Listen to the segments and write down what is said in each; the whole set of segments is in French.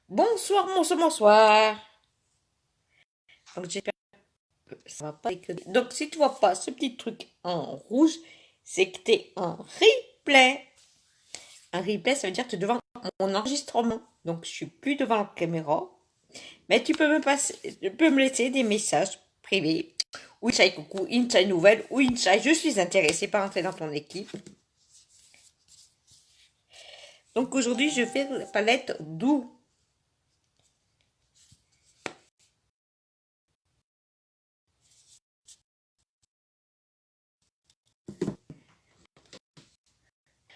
Bonsoir, bonsoir, bonsoir. Donc j'espère que ça va pas déconner. Donc si tu vois pas ce petit truc en rouge, c'est que t'es en replay. Un replay, ça veut dire que tu es devant mon enregistrement. Donc je suis plus devant la caméra. Mais tu peux me laisser des messages privés. Ou Inch'Aï coucou, Inch'Aï nouvelle, ou Inch'Aï je suis intéressée par entrer dans ton équipe. Donc aujourd'hui je fais la palette doux.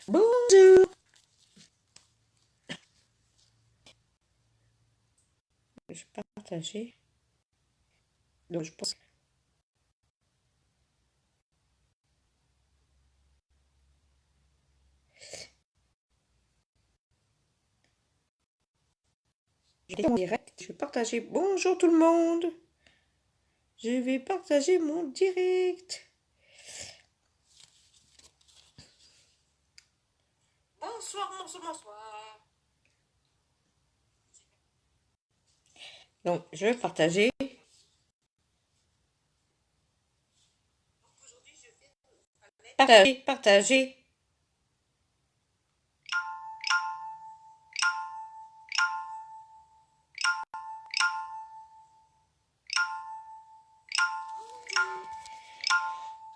Bonjour. Je vais partager. Donc je pense que en direct. Je vais partager. Bonjour tout le monde. Je vais partager mon direct. Bonsoir, bonsoir, bonsoir. Donc, je vais partager. Partager, partager.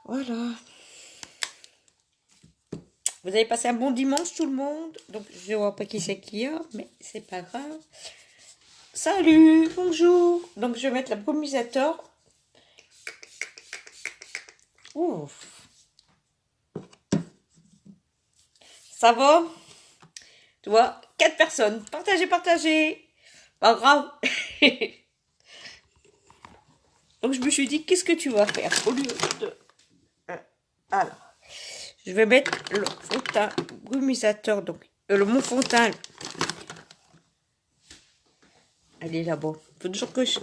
Voilà. Vous avez passé un bon dimanche tout le monde. Donc, je ne vois pas qui c'est qui a, mais c'est pas grave. Salut, bonjour. Donc, je vais mettre la brumisateur. Ouf. Ça va? Tu vois, 4 personnes. Partagez, partagez. Pas grave. Donc, je me suis dit, qu'est-ce que tu vas faire au lieu de... Alors, je vais mettre le fond de teint brumisateur. Donc, mon fond de teint. Elle est là-bas. Faut toujours que je...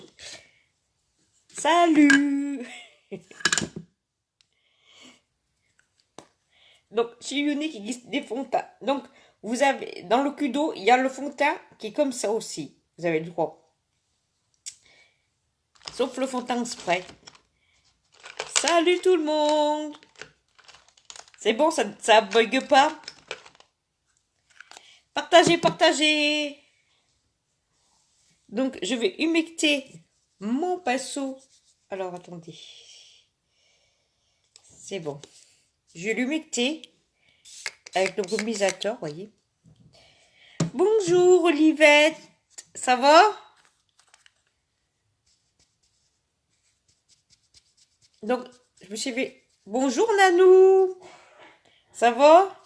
Salut. Donc, chez Unique, il existe des fonds de teint. Donc, vous avez, dans le Kudo, il y a le fond de teint qui est comme ça aussi. Vous avez le droit. Sauf le fond de teint spray. Salut tout le monde. C'est bon, ça bug pas. Partagez, partagez. Donc, je vais humecter mon pinceau. Alors, attendez. C'est bon. Je vais l'humecter avec le brumisateur, voyez. Bonjour, Olivette. Ça va? Donc, je me suis fait... Bonjour, Nanou. Ça va?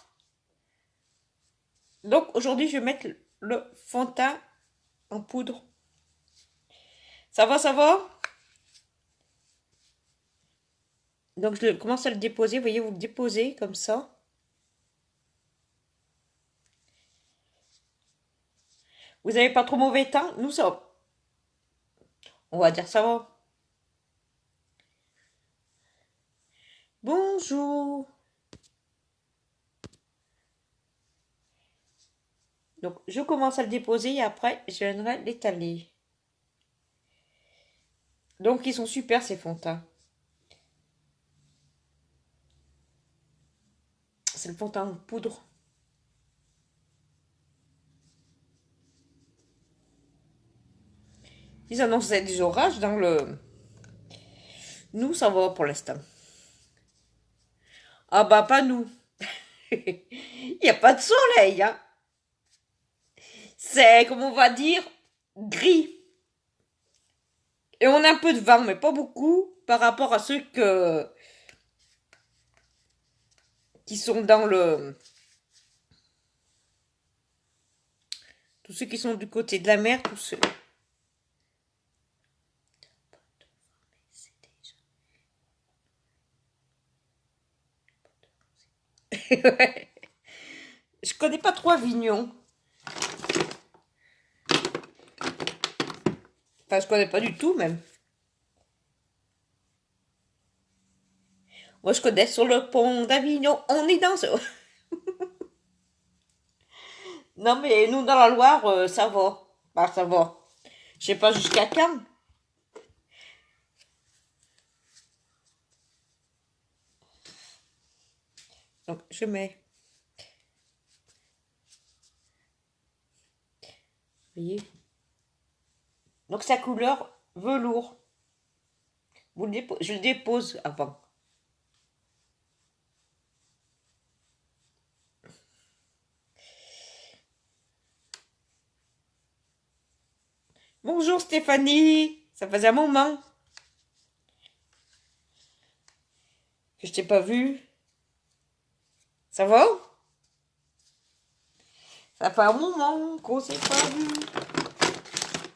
Donc, aujourd'hui, je vais mettre le fond de teint en poudre. Ça va, ça va? Donc, je commence à le déposer. Vous voyez, vous le déposez comme ça. Vous n'avez pas trop mauvais teint? Nous, ça... On va dire ça va. Bonjour. Donc, je commence à le déposer et après, je viendrai l'étaler. Donc, ils sont super, ces fonds de teint. C'est le fond de teint en poudre. Ils annoncent des orages dans le... Nous, ça va pour l'instant. Ah bah, pas nous. Il n'y a pas de soleil, hein. C'est, comme on va dire, gris. Et on a un peu de vent, mais pas beaucoup, par rapport à ceux qui sont dans le... Tous ceux qui sont du côté de la mer, tous ceux... Je connais pas trop Avignon. Enfin, je connais pas du tout, même. Moi, je connais sur le pont d'Avignon. On est dans ce... Non, mais nous, dans la Loire, ça va. Bah, ça va. Je sais pas jusqu'à quand. Donc, je mets. Vous voyez? Donc, sa couleur velours. Je le dépose avant. Bonjour Stéphanie. Ça faisait un moment que je t'ai pas vue. Ça va? Ça fait un moment qu'on s'est pas vu.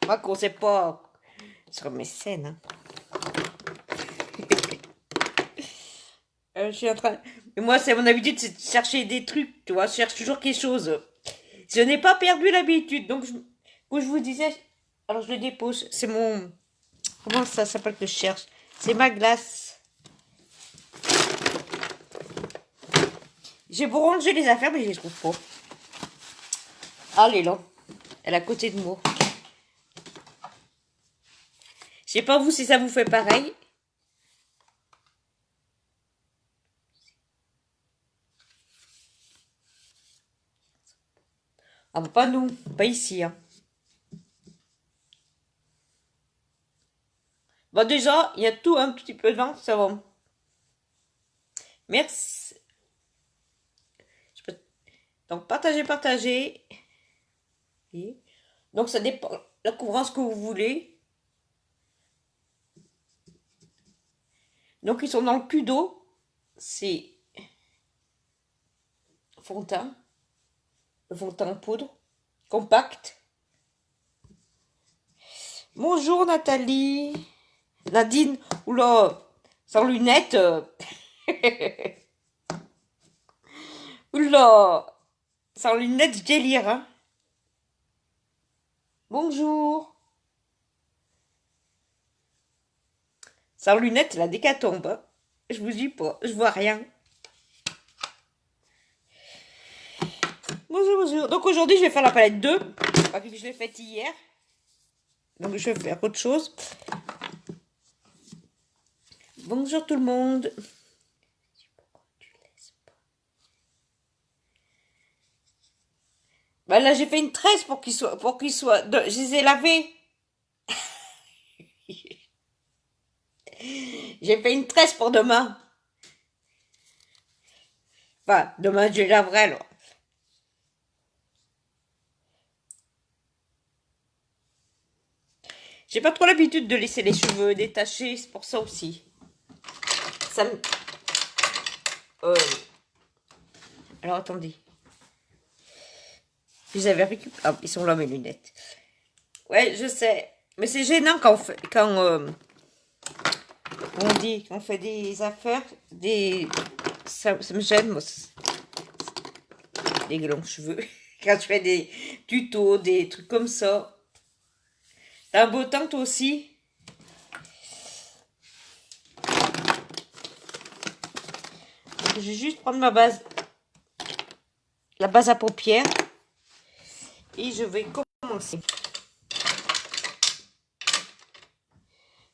Moi, qu'on s'est pas sur mes scènes. Hein. Je suis en train. Mais moi, c'est mon habitude, c'est de chercher des trucs, tu vois. Je cherche toujours quelque chose. Je n'ai pas perdu l'habitude. Donc, où je vous disais. Alors, je le dépose. C'est mon. Comment ça s'appelle que je cherche? C'est ma glace. J'ai beau ranger les affaires, mais je les trouve pas. Ah, elle est là. Elle est à côté de moi. Je sais pas vous si ça vous fait pareil. Ah, pas nous, pas ici. Hein. Bon, déjà, il y a tout un petit peu devant, ça va. Merci. Donc, partagez. Et donc, ça dépend la couvrance que vous voulez. Donc, ils sont dans le cul d'eau. C'est fond de teint. Le fond de teint en poudre. Compact. Bonjour Nathalie. Nadine. Oula. Sans lunettes. Oula. Sans lunettes, je délire. Hein. Bonjour. Sans lunettes, la décatombe. Hein. Je vous dis pas. Je vois rien. Bonjour. Donc aujourd'hui, je vais faire la palette 2. Parce que je l'ai faite hier. Donc je vais faire autre chose. Bonjour tout le monde. Bah là, j'ai fait une tresse pour qu'il soit... Je les ai lavés. J'ai fait une tresse pour demain. Enfin, demain, je les laverai alors. J'ai pas trop l'habitude de laisser les cheveux détachés, c'est pour ça aussi. Ça me... Alors, attendez. Je les avais récupérés. Ah, ils sont là, mes lunettes. Ouais, je sais. Mais c'est gênant quand on dit qu'on fait des affaires, ça me gêne, moi. Les longs cheveux. Quand je fais des tutos, des trucs comme ça. T'as un beau temps, toi aussi? Je vais juste prendre ma base. La base à paupières. Et je vais commencer.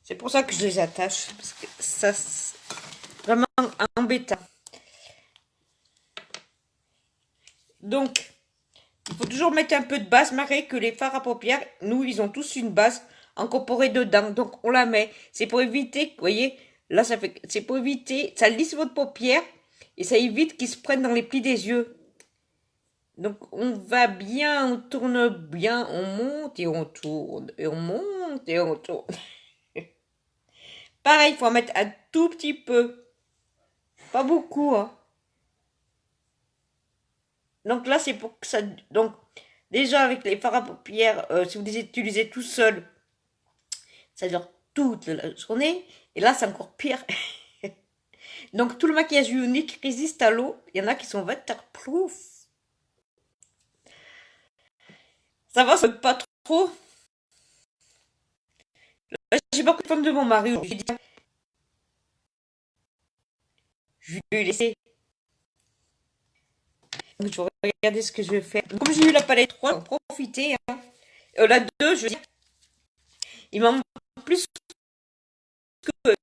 C'est pour ça que je les attache. Parce que ça, c'est vraiment embêtant. Donc, il faut toujours mettre un peu de base. Marée que les fards à paupières, nous, ils ont tous une base incorporée dedans. Donc, on la met. C'est pour éviter, vous voyez, là, c'est pour éviter, ça lisse votre paupière et ça évite qu'ils se prennent dans les plis des yeux. Donc, on va bien, on tourne bien, on monte et on tourne, et on monte et on tourne. Pareil, il faut en mettre un tout petit peu. Pas beaucoup, hein. Donc là, c'est pour que ça... Donc, déjà, avec les fards à paupières, si vous les utilisez tout seul, ça dure toute la journée. Et là, c'est encore pire. Donc, tout le maquillage unique résiste à l'eau. Il y en a qui sont waterproof. Ça va, ça ne pas trop. J'ai pas pris le téléphone de mon mari. Je vais lui laisser. Je vais regarder ce que je vais faire. Comme j'ai eu la palette 3, j'en profiter. Hein. La 2, je veux dire, il m'en manque plus que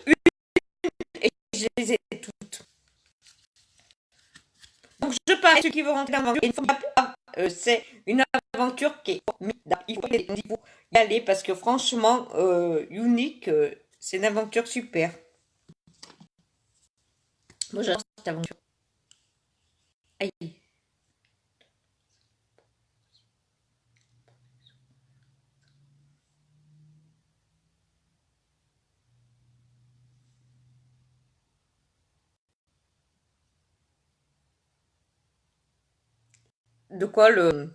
une et je les ai toutes. Donc je parie ceux qui vont rentrer dans l'aventure, il ne faut pas, c'est une aventure qui est formidable. Il faut y aller parce que franchement, unique, c'est une aventure super. Moi j'adore cette aventure. Aïe. De quoi le...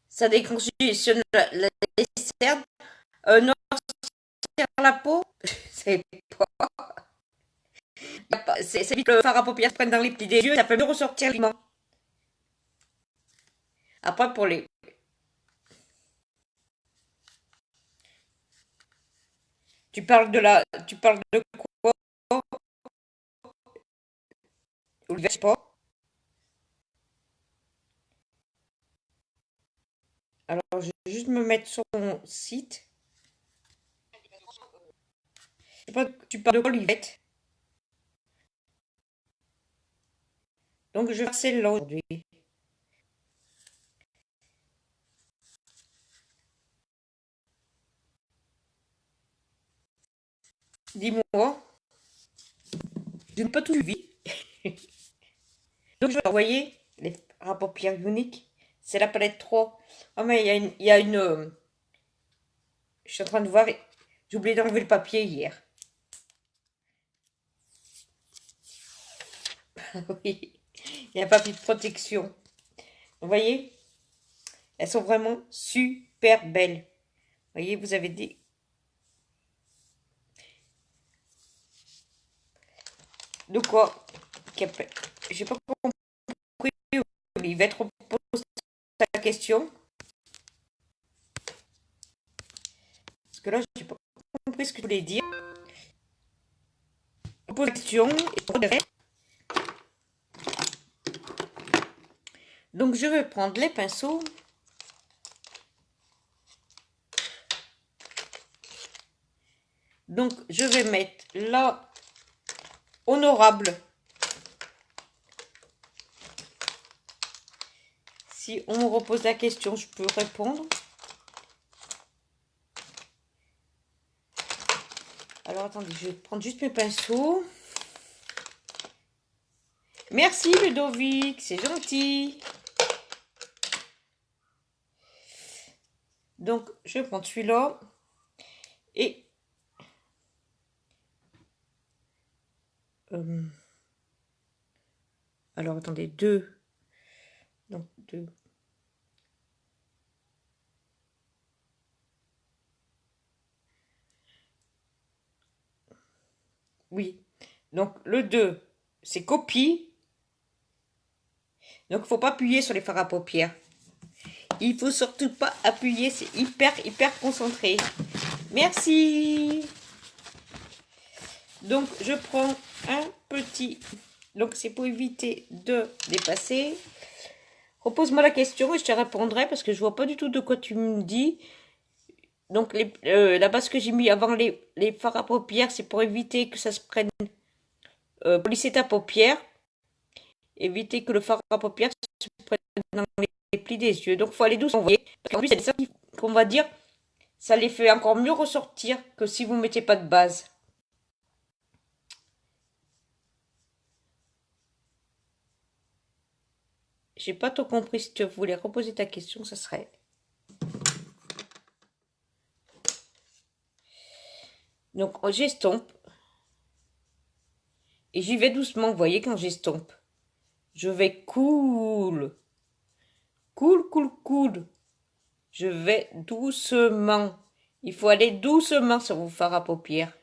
Ça décongestionne les cernes. Noircir la peau. C'est pas... C'est vite le fard à paupières se prenne dans les plis des yeux. Ça peut mieux ressortir l'aliment. Après pour les... Tu parles de la... Tu parles de quoi? Ou le pas. Alors je vais juste me mettre sur mon site. Je sais pas, tu parles de quoi, Olivette? Donc je vais faire celle-là aujourd'hui. Dis-moi. Je n'ai pas tout vu. Donc je vais envoyer les fards à paupières uniques. C'est la palette 3. Ah mais il y a une je suis en train de voir. J'ai oublié d'enlever le papier hier. Oui. Il y a un papier de protection. Vous voyez? Elles sont vraiment super belles. Vous voyez, vous avez des... De quoi? J'ai pas compris. Il va être reposer ta question. Parce que là, j'ai pas compris ce que tu voulais dire. Pose la question. Donc, je vais prendre les pinceaux. Donc, je vais mettre là, honorable. Si on me repose la question, je peux répondre. Alors, attendez, je vais prendre juste mes pinceaux. Merci, Ludovic, c'est gentil. Donc, je vais prendre celui-là. Et... alors, attendez, deux. Donc, deux. Oui. Donc, le 2, c'est copie. Donc, il ne faut pas appuyer sur les fards à paupières. Il faut surtout pas appuyer, c'est hyper concentré. Merci. Donc, je prends un petit... Donc, c'est pour éviter de dépasser. Repose-moi la question et je te répondrai parce que je vois pas du tout de quoi tu me dis. Donc, la base que j'ai mis avant les fards à paupières, c'est pour éviter que ça se prenne... pour lisser ta paupière. Éviter que le fard à paupières se prenne dans les plis des yeux. Donc, il faut aller doucement, vous voyez. Parce qu'en plus, c'est ça qu'on va dire, ça les fait encore mieux ressortir que si vous ne mettez pas de base. J'ai pas tout compris. Si tu voulais reposer ta question, ça serait... Donc, j'estompe. Et j'y vais doucement, vous voyez, quand j'estompe. Je vais cool. Cool. Je vais doucement. Il faut aller doucement sur vos fards à paupières.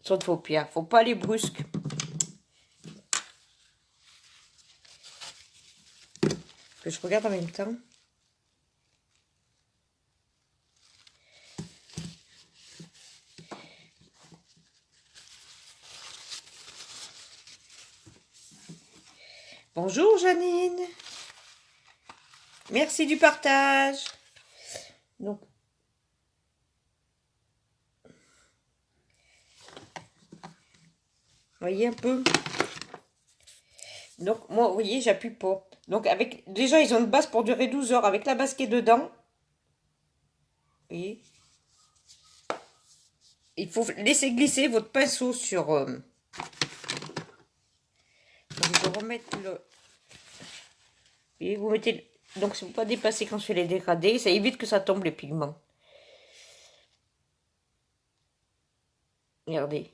Sur vos paupières. Faut pas aller brusque. Que je regarde en même temps. Bonjour Janine. Merci du partage. Donc, voyez un peu. Donc, moi, vous voyez, j'appuie pas. Donc, avec déjà, ils ont une base pour durer 12 heures. Avec la base qui est dedans, vous voyez, il faut laisser glisser votre pinceau sur... donc, je vais remettre le... Et vous mettez... Donc, c'est pour pas dépasser quand je fais les dégradés. Ça évite que ça tombe, les pigments. Regardez.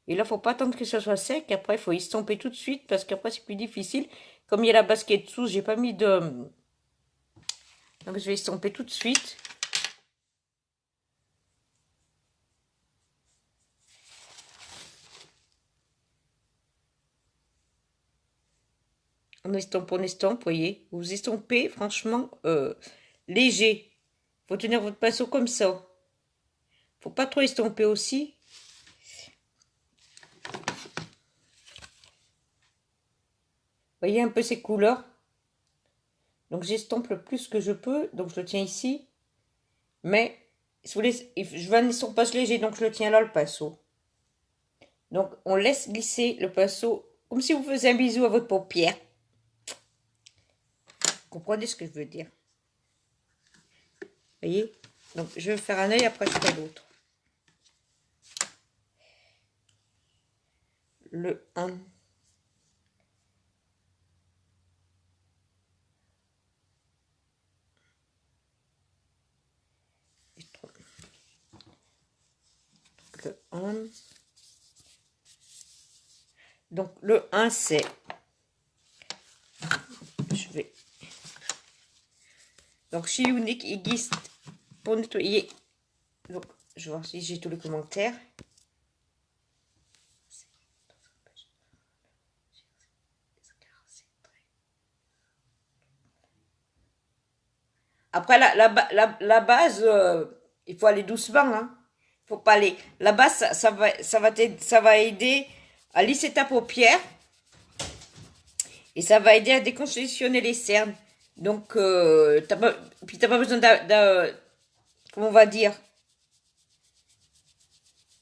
Et là, faut pas attendre que ça soit sec. Après, il faut estomper tout de suite parce qu'après, c'est plus difficile. Comme il y a la base qui est dessous, j'ai pas mis de... Donc, je vais estomper tout de suite. On estompe, vous voyez. Vous estompez, franchement, léger. Faut tenir votre pinceau comme ça. Faut pas trop estomper aussi. Voyez un peu ces couleurs. Donc j'estompe le plus que je peux. Donc je le tiens ici. Mais si vous voulez, je veux un estompage léger. Donc je le tiens là, le pinceau. Donc on laisse glisser le pinceau comme si vous faisiez un bisou à votre paupière. Vous comprenez ce que je veux dire? Voyez? Donc je vais faire un œil, après je ferai l'autre. Le 1. Le 1. Donc le 1 c'est... Je vais... Donc chez Unique, il glisse pour nettoyer. Donc je vais voir si j'ai tous les commentaires. Après, la base, il faut aller doucement. Hein. Faut pas aller. La base, ça va aider à lisser ta paupière. Et ça va aider à décongestionner les cernes. Donc, puis t'as pas besoin comment on va dire.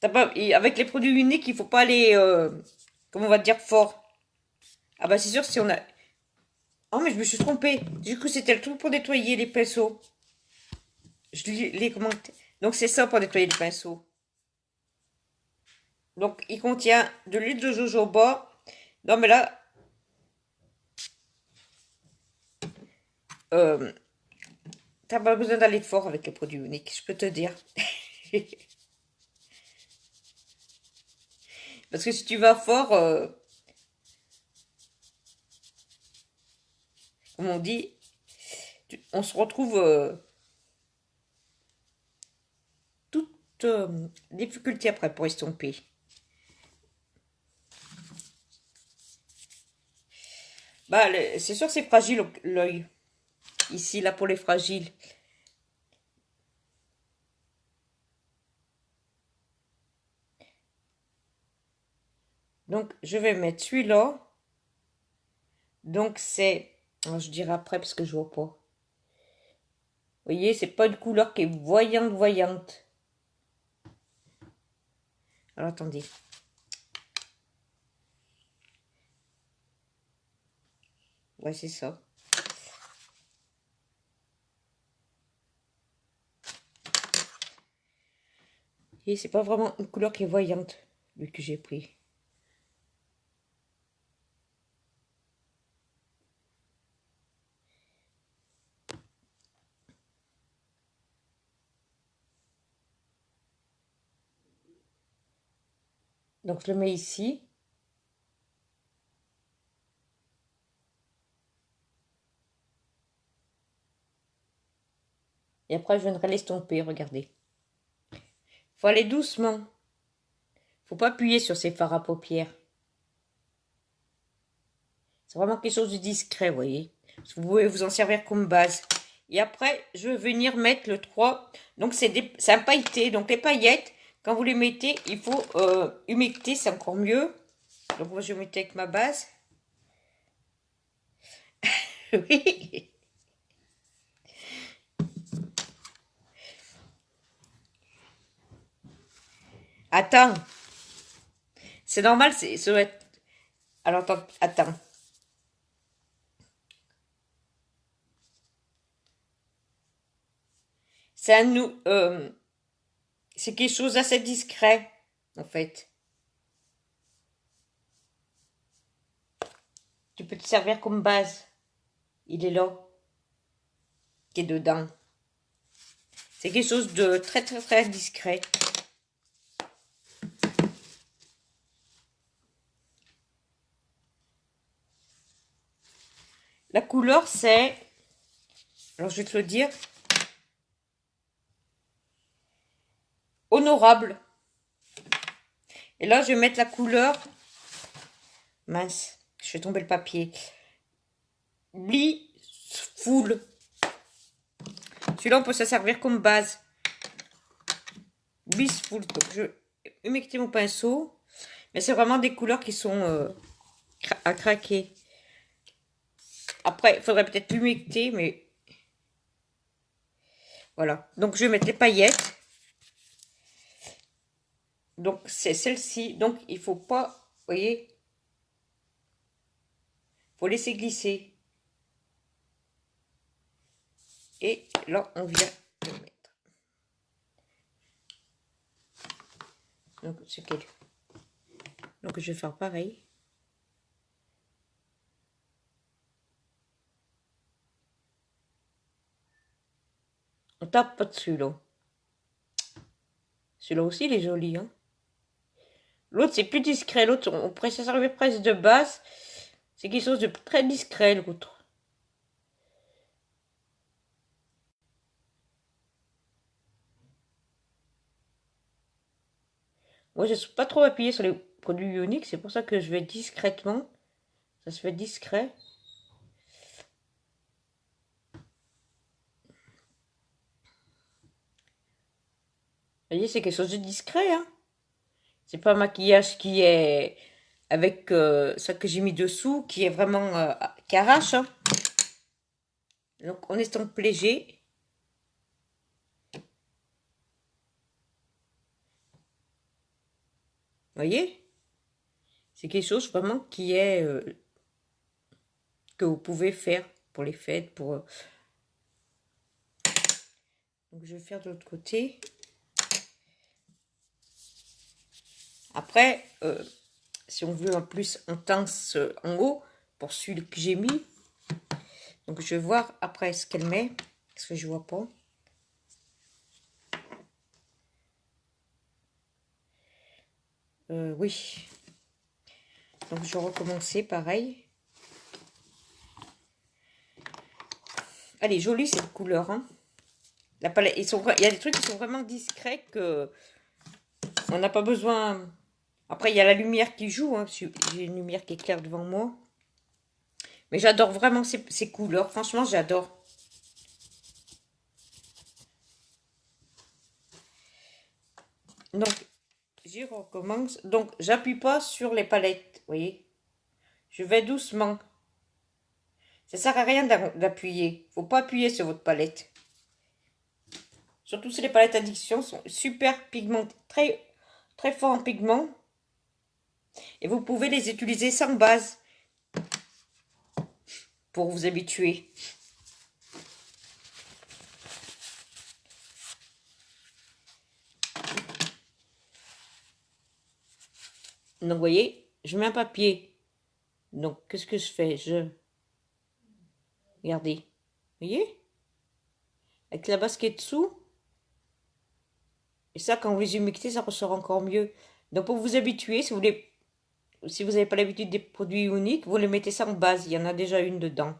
Avec les produits uniques, il faut pas aller, comment on va dire, fort. Ah bah c'est sûr, si on a... Oh, mais je me suis trompée. Du coup, c'était le truc pour nettoyer les pinceaux. Je lis les commentaires. Donc, c'est ça pour nettoyer les pinceaux. Donc, il contient de l'huile de jojoba. Non, mais là... t'as pas besoin d'aller fort avec les produits uniques, je peux te dire. Parce que si tu vas fort... comme on dit... On se retrouve... toute difficulté après pour estomper. Bah, c'est sûr que c'est fragile l'œil. Ici, là, pour les fragiles. Donc, je vais mettre celui-là. Donc, c'est... Je dirai après parce que je vois pas. Vous voyez, c'est pas une couleur qui est voyante, voyante. Alors, attendez. Ouais, c'est ça. Et c'est pas vraiment une couleur qui est voyante, vu que j'ai pris. Donc, je le mets ici. Et après, je viendrai l'estomper, regardez. Faut aller doucement. Faut pas appuyer sur ces fards à paupières. C'est vraiment quelque chose de discret, vous voyez. Vous pouvez vous en servir comme base. Et après, je vais venir mettre le 3. Donc, c'est un pailleté. Donc, les paillettes, quand vous les mettez, il faut humecter, c'est encore mieux. Donc, moi, je vais mettre avec ma base. Oui. Attends. C'est normal, ça doit être... Alors, attends. C'est un nous... c'est quelque chose d'assez discret, en fait. Tu peux te servir comme base. Il est là. Qui est dedans. C'est quelque chose de très, très, très discret. La couleur, c'est... Alors, je vais te le dire. Honorable. Et là, je vais mettre la couleur... Mince, je fais tomber le papier. Blissful. Celui-là, on peut se servir comme base. Blissful. Donc, je vais humecter mon pinceau. Mais c'est vraiment des couleurs qui sont à craquer. Après, il faudrait peut-être l'humecter, mais... Voilà. Donc, je vais mettre les paillettes. Donc, c'est celle-ci. Donc, il faut pas... Vous voyez, faut laisser glisser. Et là, on vient le mettre. Donc, c'est quel? Donc, je vais faire pareil. On tape pas dessus, là. Celui-là aussi, il est joli, hein. L'autre, c'est plus discret. L'autre, on pourrait se servir presque de base. C'est quelque chose de très discret, l'autre. Moi, je ne suis pas trop appuyée sur les produits uniques. C'est pour ça que je vais discrètement. Ça se fait discret. Vous voyez, c'est quelque chose de discret, hein. C'est pas un maquillage qui est avec ça que j'ai mis dessous, qui est vraiment qui arrache, hein. Donc, on estompe léger. Vous voyez? C'est quelque chose vraiment qui est que vous pouvez faire pour les fêtes, pour... Donc, je vais faire de l'autre côté. Après, si on veut en plus intense en haut, pour celui que j'ai mis, donc je vais voir après ce qu'elle met, parce que je vois pas. Oui. Donc je vais recommencer pareil. Elle est jolie cette couleur, hein. La palette, il y a des trucs qui sont vraiment discrets que on n'a pas besoin. Après, il y a la lumière qui joue, hein. J'ai une lumière qui est claire devant moi. Mais j'adore vraiment ces couleurs. Franchement, j'adore. Donc, je recommence. Donc, j'appuie pas sur les palettes, vous voyez. Je vais doucement. Ça sert à rien d'appuyer. Faut pas appuyer sur votre palette. Surtout si les palettes addiction sont super pigmentées, très, très fort en pigment. Et vous pouvez les utiliser sans base pour vous habituer. Donc, vous voyez, je mets un papier. Donc, qu'est-ce que je fais? Regardez. Vous voyez? Avec la base qui est dessous. Et ça, quand vous les humectez, ça ressort encore mieux. Donc, pour vous habituer, si vous n'avez pas l'habitude des produits uniques, vous les mettez ça en base. Il y en a déjà une dedans.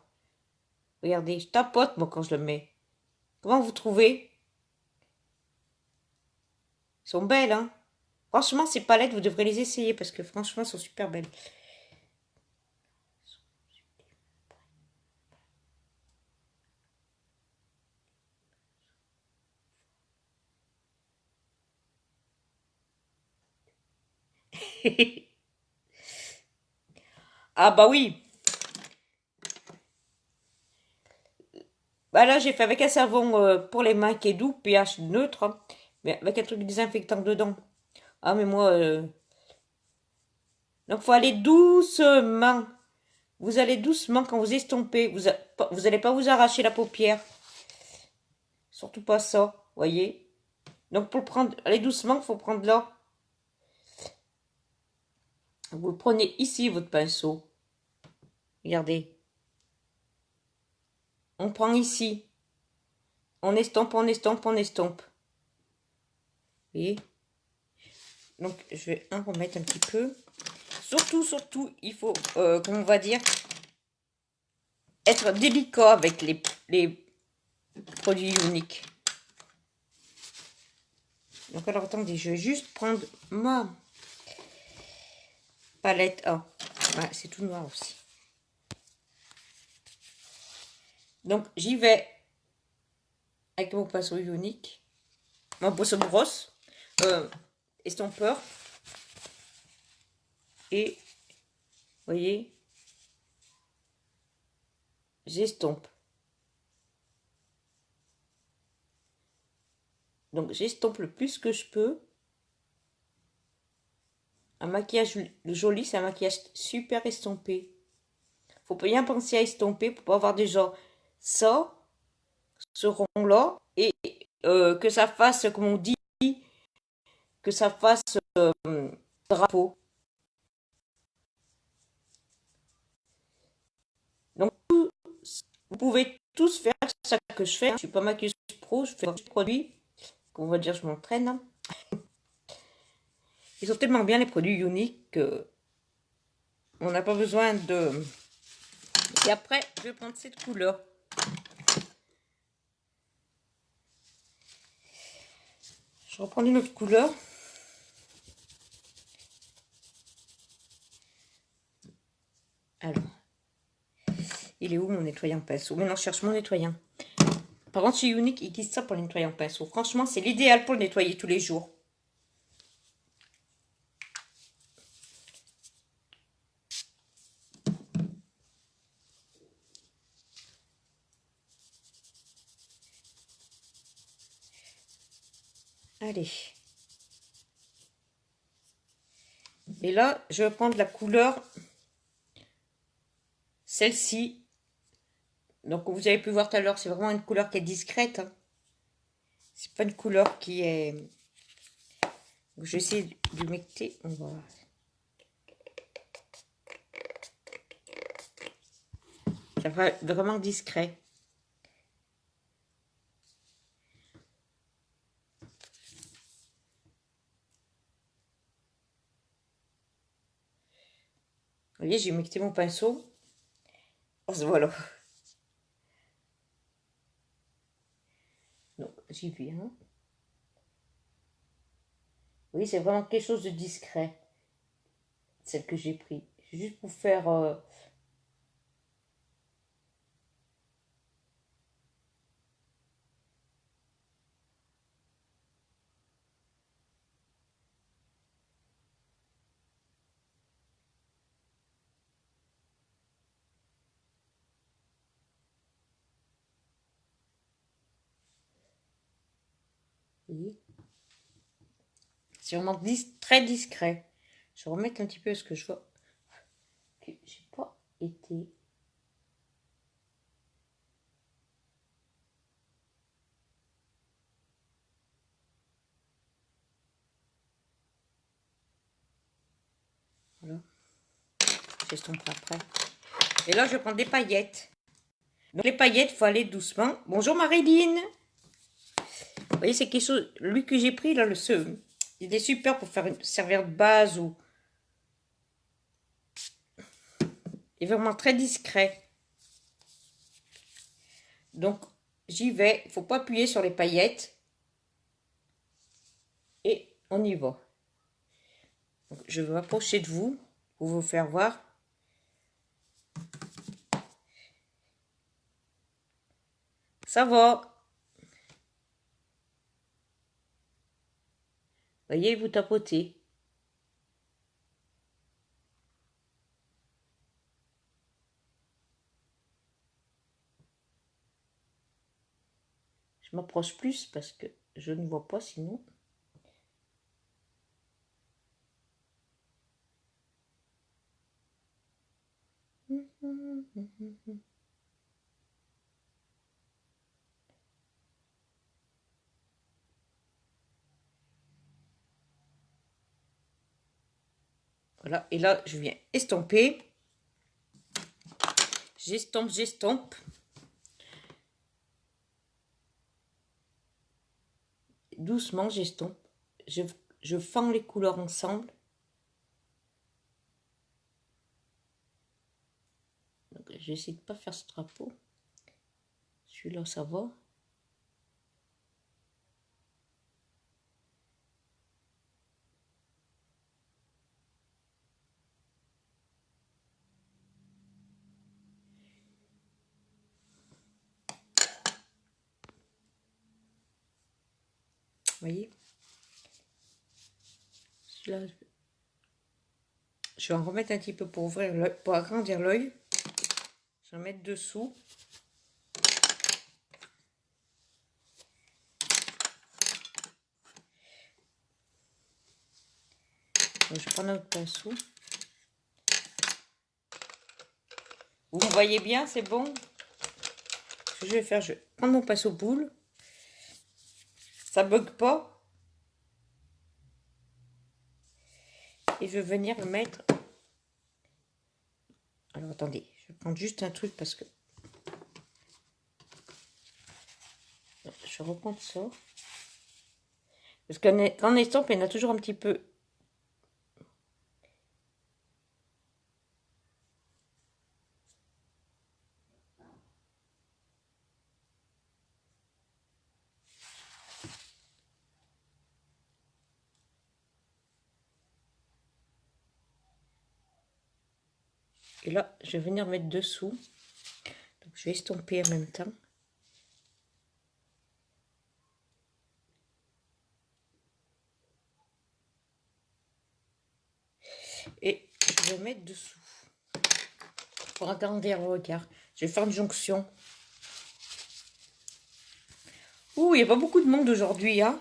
Regardez, je tapote, moi, quand je le mets. Comment vous trouvez? Elles sont belles, hein? Franchement, ces palettes, vous devrez les essayer parce que franchement, elles sont super belles. Ah bah oui. Bah là, j'ai fait avec un savon pour les mains qui est doux, pH neutre, hein, mais avec un truc désinfectant dedans. Ah, mais moi... Donc, faut aller doucement. Vous allez doucement quand vous estompez. Vous allez pas vous arracher la paupière. Surtout pas ça, voyez. Donc, pour le prendre, allez doucement, il faut prendre là. Vous le prenez ici, votre pinceau. Regardez. On prend ici. On estompe, on estompe, on estompe. Vous voyez? Donc, je vais en remettre un petit peu. Surtout, il faut, comment on va dire, être délicat avec les produits uniques. Donc, alors, attendez, je vais juste prendre ma palette. Ah, ouais, c'est tout noir aussi. Donc, j'y vais avec mon pinceau unique, mon pinceau brosse, estompeur. Et, vous voyez, j'estompe. Donc, j'estompe le plus que je peux. Un maquillage joli, c'est un maquillage super estompé. Faut bien penser à estomper pour pas avoir déjà ça, ce rond-là, et que ça fasse, comme on dit, que ça fasse drapeau. Donc, vous pouvez tous faire ça que je fais. Hein. Je suis pas maquilleuse pro, je fais des produits. On va dire, je m'entraîne. Hein. Ils sont tellement bien les produits uniques que on n'a pas besoin de... Et après, je vais prendre cette couleur. Je reprends une autre couleur. Alors, il est où mon nettoyant pinceau? Maintenant, je cherche mon nettoyant. Par contre, chez Unique, ils utilisent ça pour le nettoyant pinceau. Franchement, c'est l'idéal pour le nettoyer tous les jours. Allez. Et là, je vais prendre la couleur, celle-ci. Donc, vous avez pu voir tout à l'heure, c'est vraiment une couleur qui est discrète. Hein. C'est pas une couleur qui est... Donc, je vais essayer d'humecter. On va... Ça va être vraiment discret. Vous voyez, j'ai humecté mon pinceau. Oh, voilà. Donc, j'y vais. Hein. Oui, c'est vraiment quelque chose de discret. Celle que j'ai pris. Juste pour faire... c'est vraiment très discret. Je vais remettre un petit peu ce que je vois. Que j'ai pas été... Voilà. J'estomperai après. Et là, je vais prendre des paillettes. Donc, les paillettes, il faut aller doucement. Bonjour Marilyn. Vous voyez, c'est quelque chose... Lui que j'ai pris, là, il est super pour faire servir de base ou... Il est vraiment très discret. Donc, j'y vais. Il ne faut pas appuyer sur les paillettes. Et on y va. Donc, je vais m'approcher de vous pour vous faire voir. Ça va. Voyez, vous tapotez. Je m'approche plus parce que je ne vois pas sinon. Voilà, et là, je viens estomper. J'estompe, j'estompe. Doucement, j'estompe. Je fends les couleurs ensemble. J'essaie de ne pas faire ce drapeau. Celui-là, ça va. Vous voyez? Celui-là, je vais en remettre un petit peu pour ouvrir l'œil, pour agrandir l'œil. Je vais en mettre dessous. Donc, je prends notre pinceau. Vous me voyez bien, c'est bon? Ce que je vais faire, je vais prendre mon pinceau boule. Ça bug pas. Et je vais venir le mettre. Alors attendez, je vais prendre juste un truc parce que je vais reprendre ça. Parce qu'en estompe, il y en a toujours un petit peu. Et là, je vais venir mettre dessous. Donc, je vais estomper en même temps. Et je vais mettre dessous. Pour agrandir le regard. Je vais faire une jonction. Ouh, il n'y a pas beaucoup de monde aujourd'hui, hein.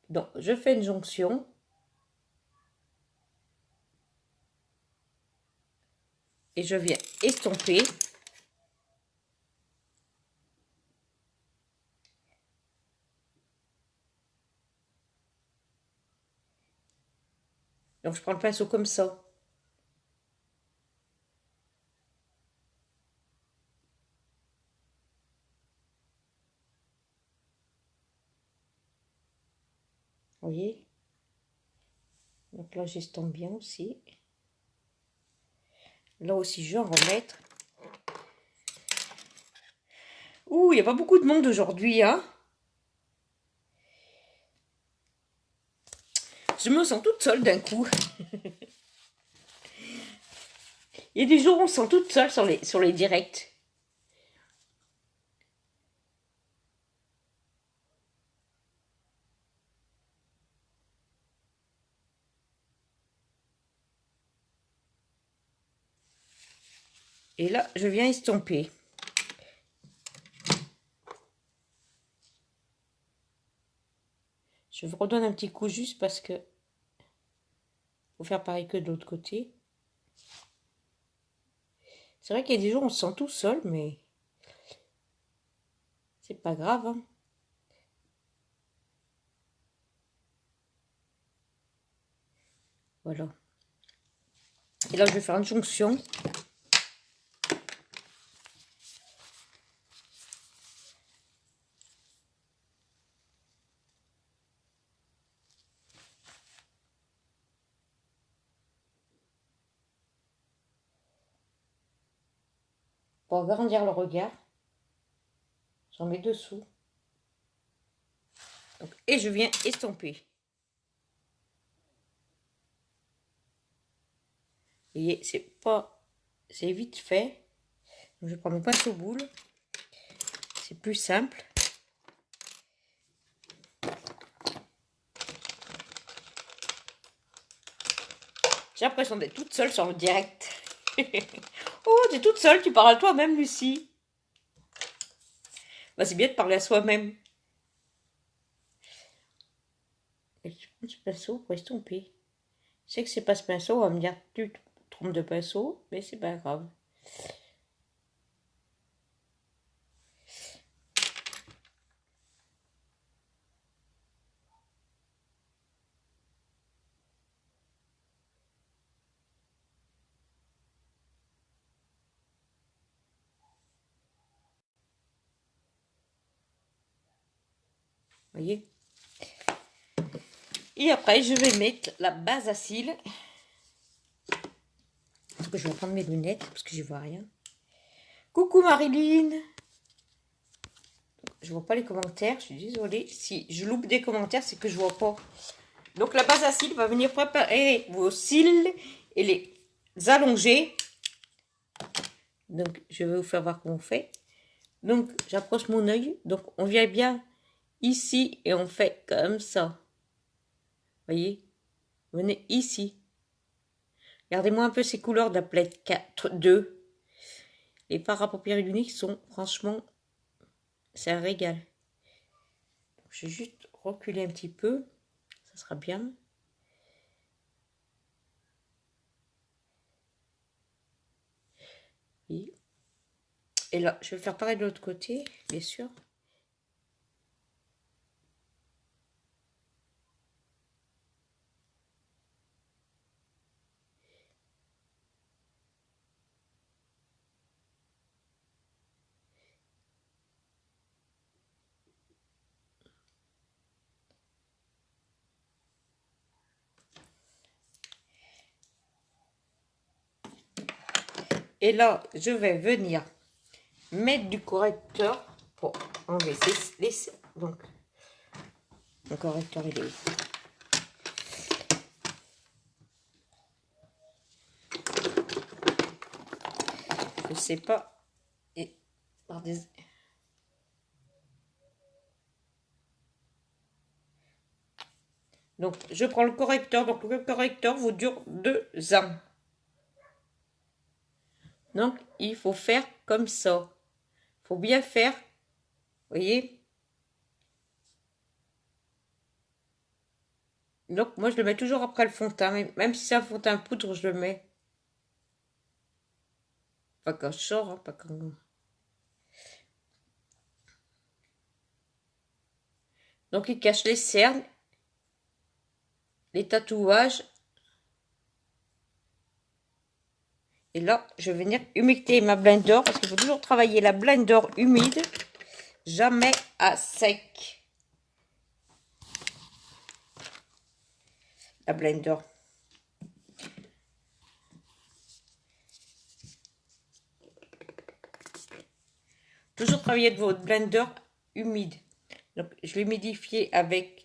Donc, je fais une jonction. Et je viens estomper. Donc, je prends le pinceau comme ça. Vous voyez? Donc là, j'estompe bien aussi. Là aussi, je vais en remettre. Ouh, il n'y a pas beaucoup de monde aujourd'hui, hein. Je me sens toute seule d'un coup. Il y a des jours où on se sent toute seule sur les directs. Et là, je viens estomper. Je vous redonne un petit coup juste parce que faut faire pareil que de l'autre côté. C'est vrai qu'il y a des jours où on se sent tout seul, mais c'est pas grave, hein. Voilà. Et là, je vais faire une jonction. Pour agrandir le regard. J'en mets dessous. Donc, et je viens estomper. Vous voyez, c'est vite fait. Donc, je prends mon pinceau boule. C'est plus simple. J'ai l'impression d'être toute seule sur le direct. Oh, t'es toute seule, tu parles à toi-même, Lucie. Bah, c'est bien de parler à soi-même. Et je prends ce pinceau pour estomper. Je sais que c'est pas ce pinceau, on va me dire tu te trompes de pinceau, mais c'est pas grave. Voyez. Et après, je vais mettre la base à cils. Parce que je vais prendre mes lunettes parce que j'y vois rien. Coucou Marilyn. Je vois pas les commentaires, je suis désolée. Si je loupe des commentaires, c'est que je vois pas. Donc la base à cils va venir préparer vos cils et les allonger. Donc je vais vous faire voir comment on fait. Donc j'approche mon œil. Donc on vient bien ici et on fait comme ça. Voyez, venez ici. Regardez-moi un peu ces couleurs de la palette 4, 2. Les fards à paupières uniques sont franchement, c'est un régal. Donc, je vais juste reculer un petit peu, ça sera bien. Oui. Et là, je vais faire pareil de l'autre côté, bien sûr. Et là, je vais venir mettre du correcteur pour enlever les... Donc, mon correcteur, il est ici. Je sais pas. Et par des... Donc, je prends le correcteur. Donc, le correcteur vous dure 2 ans. Donc, il faut faire comme ça. Il faut bien faire. Vous voyez? Donc, moi, je le mets toujours après le fond de teint. Même si c'est un fond de teint poudre, je le mets. Pas quand je sors, hein, pas quand... Donc, il cache les cernes, les tatouages. Et là, je vais venir humecter ma blender parce qu'il faut toujours travailler la blender humide, jamais à sec. La blender. Toujours travailler de votre blender humide. Donc, je l'ai humidifié avec...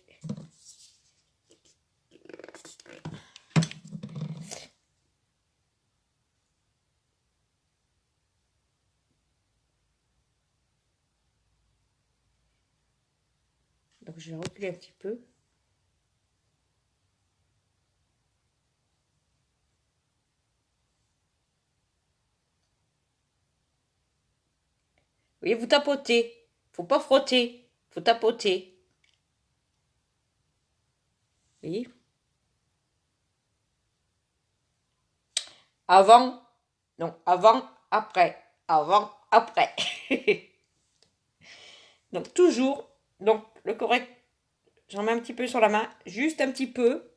Donc, je vais reculer un petit peu. Vous voyez, vous tapotez. Faut pas frotter. Faut tapoter. Vous voyez? Avant. Non, avant, après. Avant, après. Donc, toujours. Donc, le correct. J'en mets un petit peu sur la main. Juste un petit peu.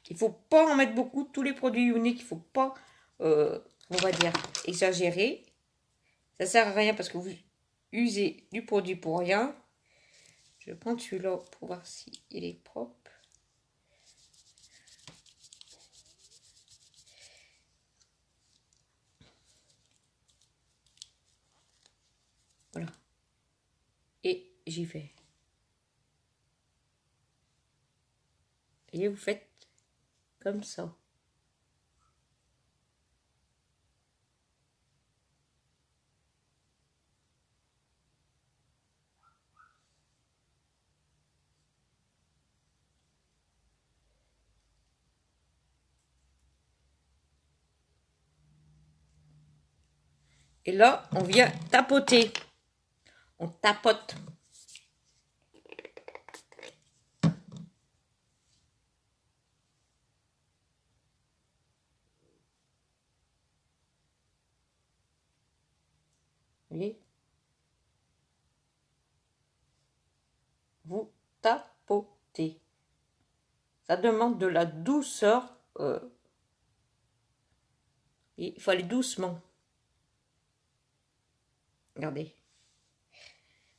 Il ne faut pas en mettre beaucoup. Tous les produits uniques, il ne faut pas, on va dire, exagérer. Ça ne sert à rien parce que vous usez du produit pour rien. Je vais prendre celui-là pour voir s'il est propre. Voilà. Et j'y vais. Et vous faites comme ça. Et là, on vient tapoter. On tapote. Vous voyez? Vous tapotez. Ça demande de la douceur. Il faut aller doucement. Regardez.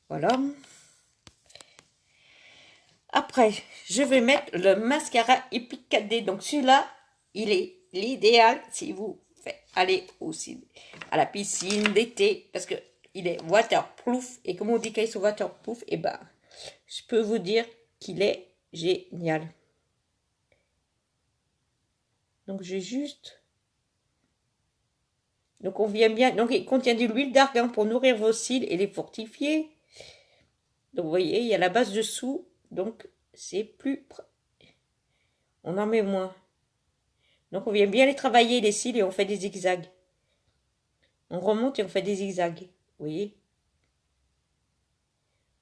Voilà. Après, je vais mettre le mascara Epicadé. Donc celui-là, il est l'idéal si vous faites aller aussi à la piscine d'été. Parce que il est waterproof. Et comme on dit qu'ils sont waterproof, et ben, je peux vous dire qu'il est génial. Donc j'ai juste... Donc on vient bien... Donc il contient de l'huile d'argan pour nourrir vos cils et les fortifier. Donc vous voyez, il y a la base dessous. Donc c'est plus... On en met moins. Donc on vient bien les travailler les cils et on fait des zigzags. On remonte et on fait des zigzags. Vous voyez?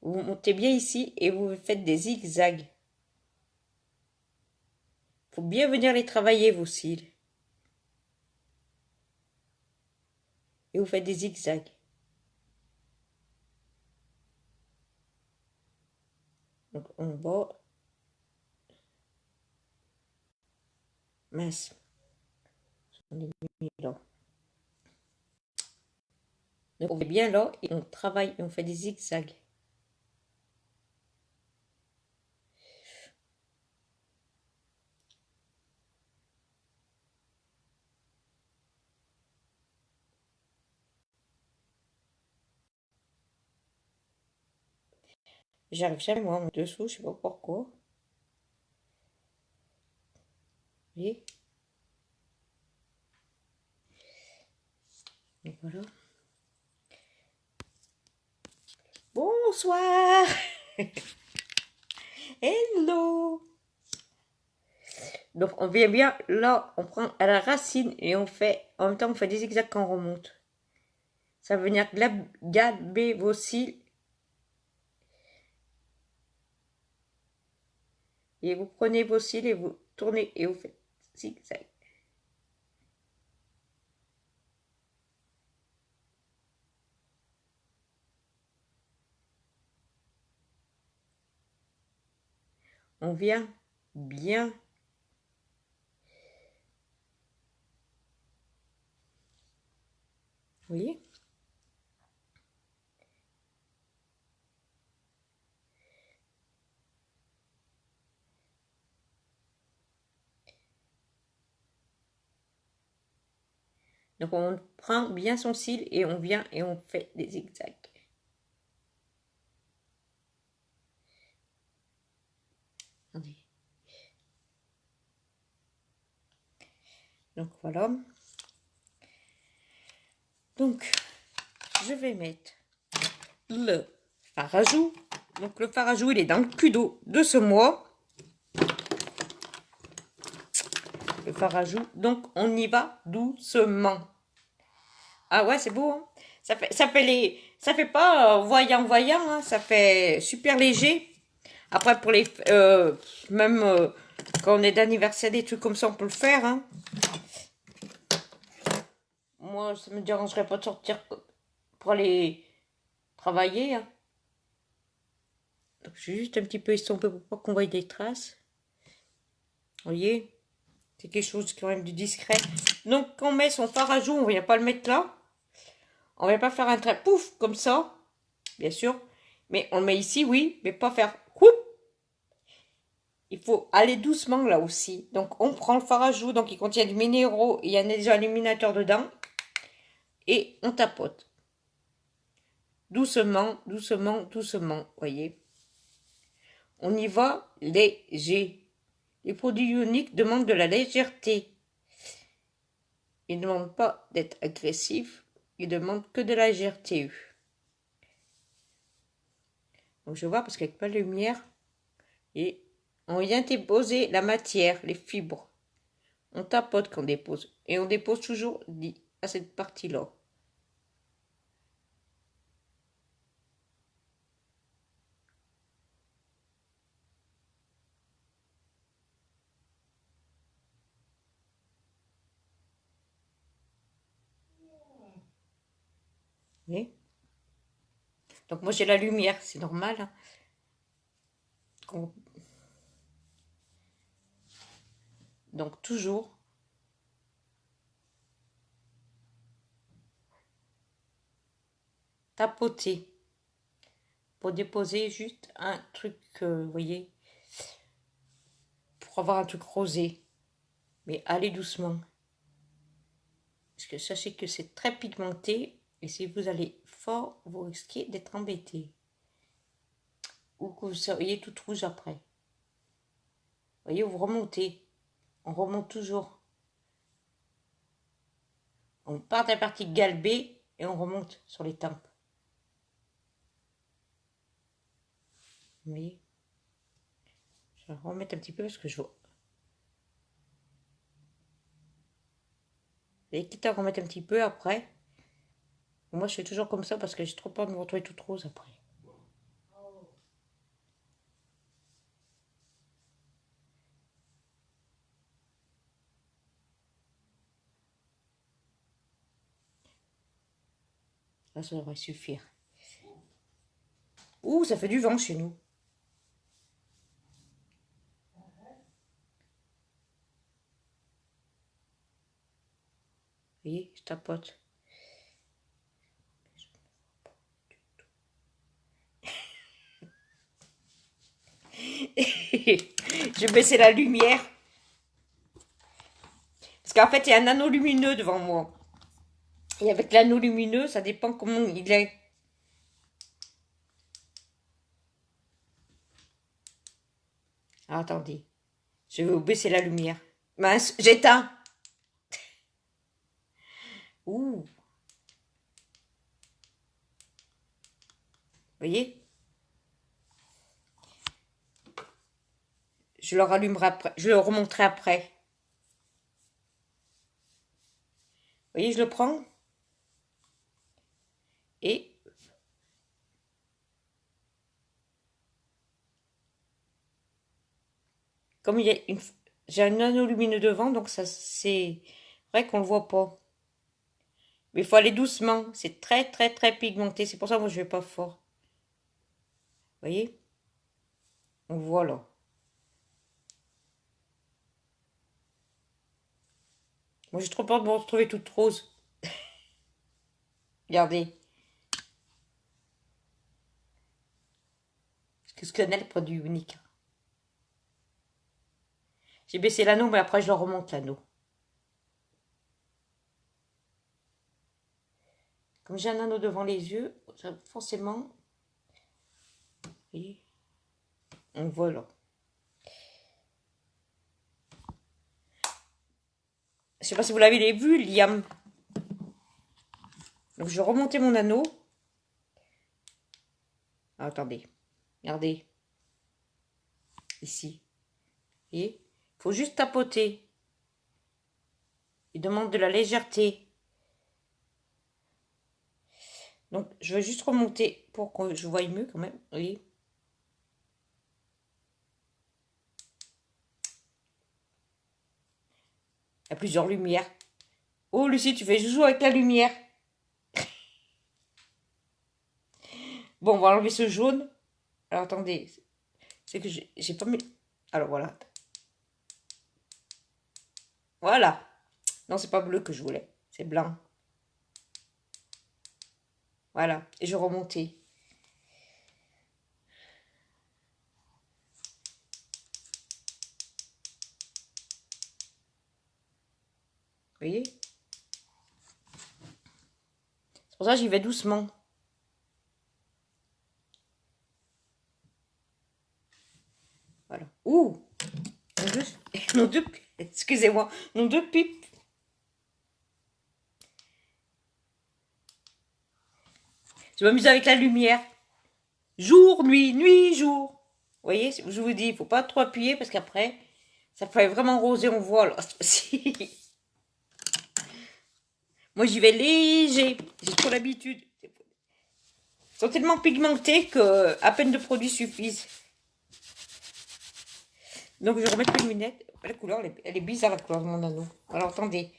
Vous montez bien ici et vous faites des zigzags. Il faut bien venir les travailler vos cils. Et vous faites des zigzags. Donc on va... Mince. On est mis là. Donc on est bien là et on travaille et on fait des zigzags. J'arrive jamais moi en dessous, je sais pas pourquoi. Vous voyez? Et voilà. Bonsoir. Hello. Donc on vient bien là, on prend à la racine et on fait, en même temps on fait des zigzags quand on remonte. Ça va venir gaber vos cils. Et vous prenez vos cils et vous tournez et vous faites zigzag. On vient bien. Vous voyez? Donc on prend bien son cil et on vient et on fait des zigzags. Attendez. Donc voilà. Donc je vais mettre le fard à joues. Donc le fard à joues il est dans le cul d'eau de ce mois. Le fard à joues. Donc on y va doucement. Ah ouais, c'est beau, hein. Ça fait pas voyant, hein. Ça fait super léger. Après, pour les, même quand on est d'anniversaire, des trucs comme ça, on peut le faire, hein. Moi, ça me dérangerait pas de sortir pour aller travailler, hein. Donc, j'ai juste un petit peu estompé pour pas qu'on voie des traces. Vous voyez? C'est quelque chose quand même de discret. Donc, quand on met son fard à joues, on vient pas le mettre là. On ne va pas faire un trait pouf comme ça, bien sûr. Mais on le met ici, oui, mais pas faire coup. Il faut aller doucement là aussi. Donc on prend le fard à joues, donc il contient du minéraux, il y a déjà un illuminateur dedans. Et on tapote. Doucement, doucement, doucement, voyez. On y va léger. Les produits uniques demandent de la légèreté. Ils ne demandent pas d'être agressifs. Ils demandent que de la légèreté. Donc je vois parce qu'avec pas de lumière. Et on vient déposer la matière, les fibres. On tapote quand on dépose. Et on dépose toujours à cette partie-là. Vous voyez? Donc moi j'ai la lumière, c'est normal. Hein. Donc toujours tapoter pour déposer juste un truc, vous voyez, pour avoir un truc rosé. Mais allez doucement. Parce que sachez que c'est très pigmenté et si vous allez fort, vous risquez d'être embêté. Ou que vous soyez tout rouge après. Vous voyez, vous remontez. On remonte toujours. On part de la partie galbée et on remonte sur les tempes. Vous voyez? Je vais remettre un petit peu parce que je vois. Et quitte à remettre un petit peu après. Moi, je fais toujours comme ça parce que j'ai trop peur de me retrouver toute rose après. Là, ça devrait suffire. Ouh, ça fait du vent chez nous. Vous voyez, je tapote. Je vais baisser la lumière. Parce qu'en fait, il y a un anneau lumineux devant moi. Et avec l'anneau lumineux, ça dépend comment il est. Ah, attendez. Je vais vous baisser la lumière. Mince, j'éteins. Ouh. Vous voyez? Je le rallumerai après. Je le remonterai après. Vous voyez, je le prends. Et comme il y a j'ai un anneau lumineux devant, donc ça c'est vrai qu'on le voit pas. Mais il faut aller doucement. C'est très très très pigmenté. C'est pour ça que moi je vais pas fort. Vous voyez? Donc voilà. Moi j'ai trop peur de me retrouver toute rose. Regardez. Parce que ce qu'on a le produit unique. J'ai baissé l'anneau, mais après je le remonte l'anneau. Comme j'ai un anneau devant les yeux, forcément. Vous voyez? Donc voilà. Je sais pas si vous l'avez vu, Liam. Donc je vais remonter mon anneau. Ah, attendez. Regardez. Ici. Vous voyez? Il faut juste tapoter. Il demande de la légèreté. Donc je vais juste remonter pour que je voie mieux quand même. Vous voyez? Il y a plusieurs lumières. Oh Lucie, tu fais joujou avec la lumière. Bon, on va enlever ce jaune. Alors attendez. C'est que j'ai pas mis... Alors voilà. Voilà. Non, c'est pas bleu que je voulais. C'est blanc. Voilà. Et je remontais. Vous voyez? C'est pour ça que j'y vais doucement. Voilà. Ouh! Excusez-moi. Nos deux pipes. Je m'amuse avec la lumière. Jour, nuit, nuit, jour. Vous voyez, je vous dis, il ne faut pas trop appuyer parce qu'après, ça fait vraiment rosé, on voit. Alors, moi, j'y vais léger. J'ai trop l'habitude. Ils sont tellement pigmentés que à peine de produits suffisent. Donc, je vais remettre mes lunettes. La couleur, elle est bizarre, la couleur de mon anneau. Alors, attendez.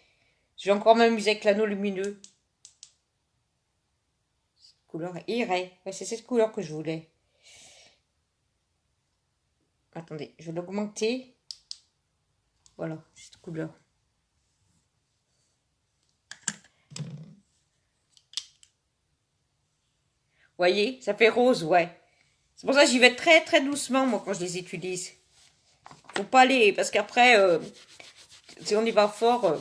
Je vais encore m'amuser avec l'anneau lumineux. couleur irait. Ouais, c'est cette couleur que je voulais. Attendez, je vais l'augmenter. Voilà, cette couleur. Voyez, ça fait rose, ouais. C'est pour ça que j'y vais très très doucement, moi, quand je les utilise. Faut pas aller, parce qu'après, si on y va fort...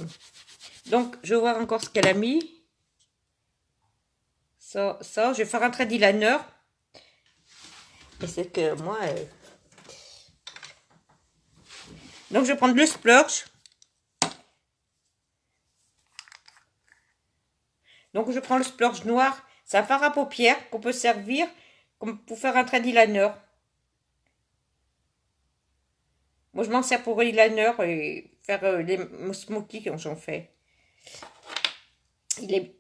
Donc, je vais voir encore ce qu'elle a mis. Ça, je vais faire un trait eyeliner. Et c'est que moi... Donc, je vais prendre le splurge. Donc, je prends le splurge noir. C'est un fard à paupières qu'on peut servir comme pour faire un trait eyeliner. Moi, je m'en sers pour eyeliner et faire les smokies quand j'en fais.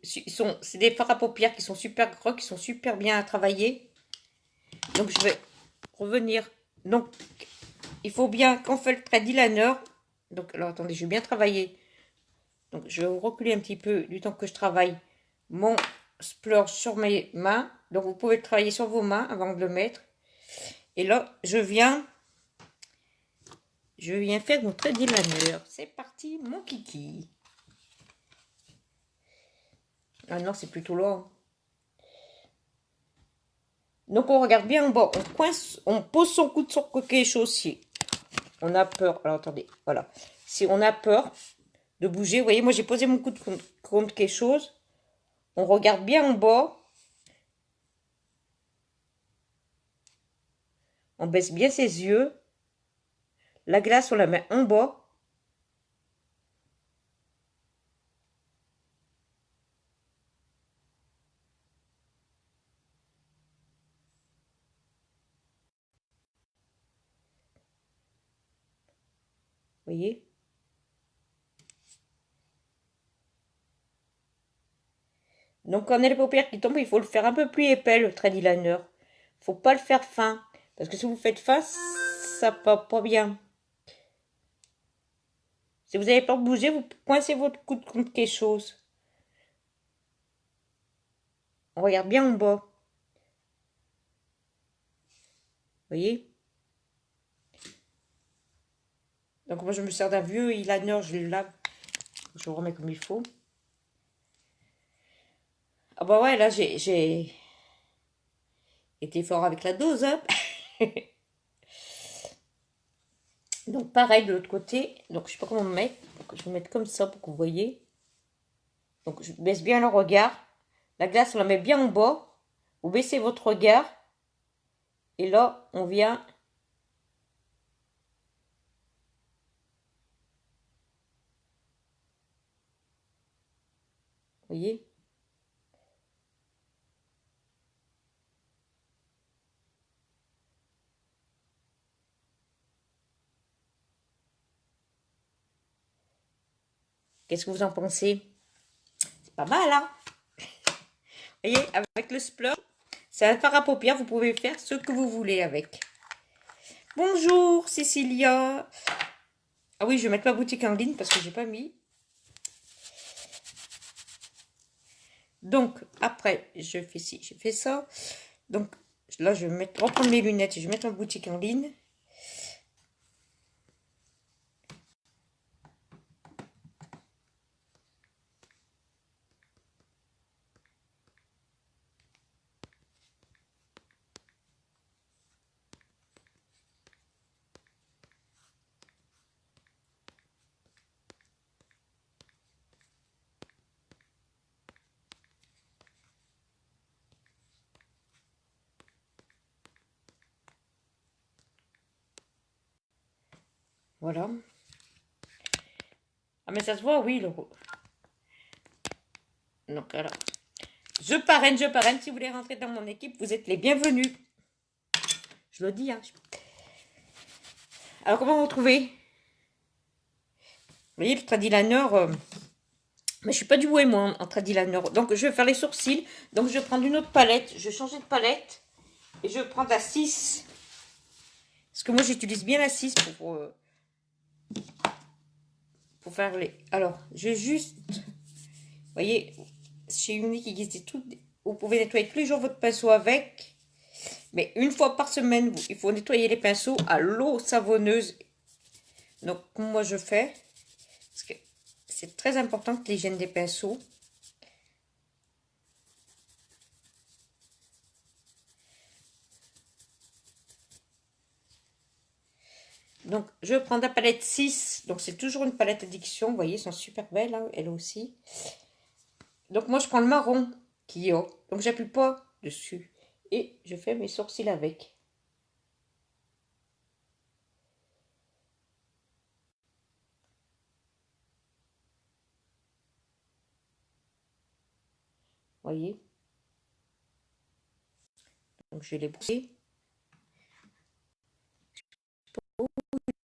C'est des fards à paupières qui sont super gros, qui sont super bien à travailler. Donc, je vais revenir. Donc, il faut bien qu'on fait le trait d'eyeliner. Donc, alors, attendez, je vais bien travailler. Donc, je vais reculer un petit peu du temps que je travaille mon splurge sur mes mains. Donc, vous pouvez travailler sur vos mains avant de le mettre. Et là, je viens faire mon trait d'eyeliner. C'est parti, mon kiki. Ah non, c'est plutôt long. Donc, on regarde bien en bas. On coince, on pose son coude sur quelque chose si on a peur. Alors, attendez, voilà. Si on a peur de bouger, vous voyez, moi, j'ai posé mon coude contre quelque chose. On regarde bien en bas. On baisse bien ses yeux. La glace, on la met en bas. Vous voyez? Donc, quand on a les paupières qui tombent, il faut le faire un peu plus épais, le trait d'eyeliner. Faut pas le faire fin. Parce que si vous faites fin, ça va pas bien. Si vous avez peur de bouger, vous coincez votre coude contre quelque chose. On regarde bien en bas. Vous voyez? Donc, moi, je me sers d'un vieux eyeliner, je le lave. Je le remets comme il faut. Ah bah ouais, là, j'ai été fort avec la dose, hein. Donc, pareil, de l'autre côté. Donc, je sais pas comment me mettre. Donc, je vais mettre comme ça pour que vous voyez. Donc, je baisse bien le regard. La glace, on la met bien en bas. Vous baissez votre regard. Et là, on vient... Vous voyez? Qu'est-ce que vous en pensez? C'est pas mal, hein? Vous voyez, avec le splurge, c'est un fard à paupières. Vous pouvez faire ce que vous voulez avec. Bonjour, Cécilia. Ah oui, je vais mettre ma boutique en ligne parce que j'ai pas mis. Donc, après, je fais ci, je fais ça. Donc, là, je vais reprendre mes lunettes et je vais mettre ma boutique en ligne. Voilà. Ah, mais ça se voit, oui, le... Donc, alors, je parraine, je parraine. Si vous voulez rentrer dans mon équipe, vous êtes les bienvenus. Je le dis, hein. Alors, comment vous trouvez? Vous voyez, le trad eyeliner... mais je suis pas du douée, moi, en trad eyeliner. Donc, je vais faire les sourcils. Donc, je vais prendre une autre palette. Je vais changer de palette. Et je vais prendre la 6. Parce que moi, j'utilise bien la 6 pour faire les... Alors, je vais juste... Vous voyez, chez Unique, il existe des trucs vous pouvez nettoyer tous les jours votre pinceau avec. Mais une fois par semaine, il faut nettoyer les pinceaux à l'eau savonneuse. Donc, comme moi je fais. Parce que c'est très important que l'hygiène des pinceaux. Donc, je vais prendre la palette 6. Donc, c'est toujours une palette addiction. Vous voyez, elles sont super belles, hein, elles aussi. Donc, moi, je prends le marron qui est haut. Donc, j'appuie pas dessus. Et je fais mes sourcils avec. Vous voyez. Donc, je vais les brosser.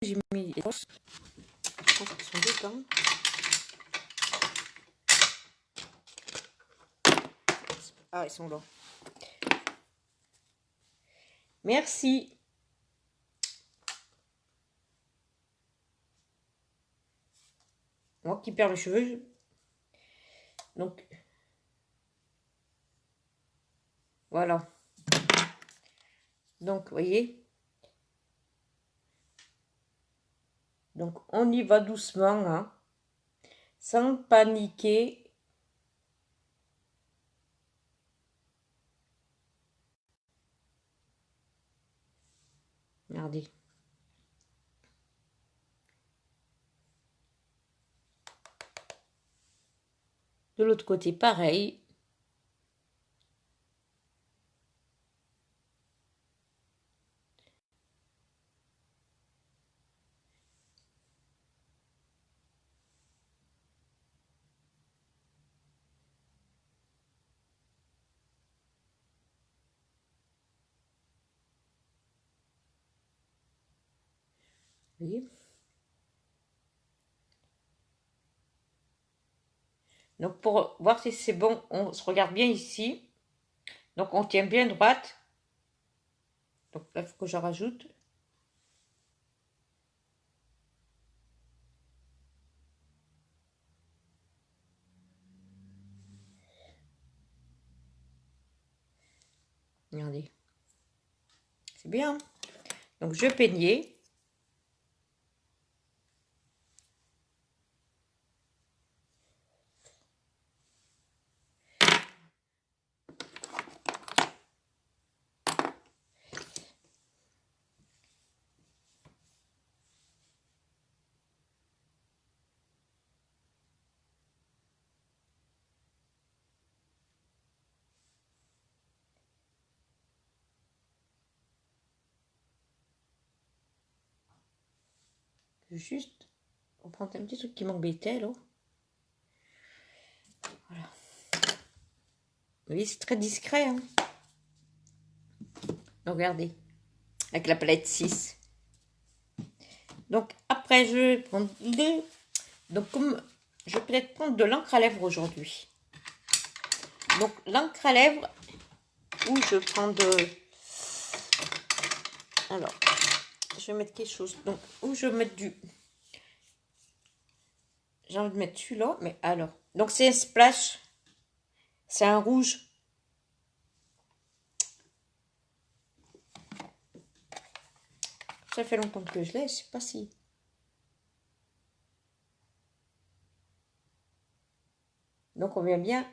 J'ai mis les brosses. Je pense qu'ils sont dedans. Ah, ils sont là. Merci. Moi qui perds le cheveu. Donc, voilà. Donc, vous voyez. Donc, on y va doucement, hein, sans paniquer. Regardez. De l'autre côté, pareil. Vous voyez. Donc, pour voir si c'est bon, on se regarde bien ici. Donc, on tient bien droite. Donc, là, il faut que je rajoute. Regardez. C'est bien. Donc, je peignais. Juste, on prend un petit truc qui m'embêtait, là. Voilà. Vous voyez, c'est très discret, hein. Donc, regardez. Avec la palette 6. Donc, après, je vais prendre deux. Donc, comme je vais peut-être prendre de l'encre à lèvres aujourd'hui. Donc, l'encre à lèvres, où je prends de... Alors, je vais mettre quelque chose. Donc, où je vais mettre du... J'ai envie de mettre celui-là, mais alors... Donc, c'est un splash. C'est un rouge. Ça fait longtemps que je l'ai, je sais pas si... Donc, on vient bien...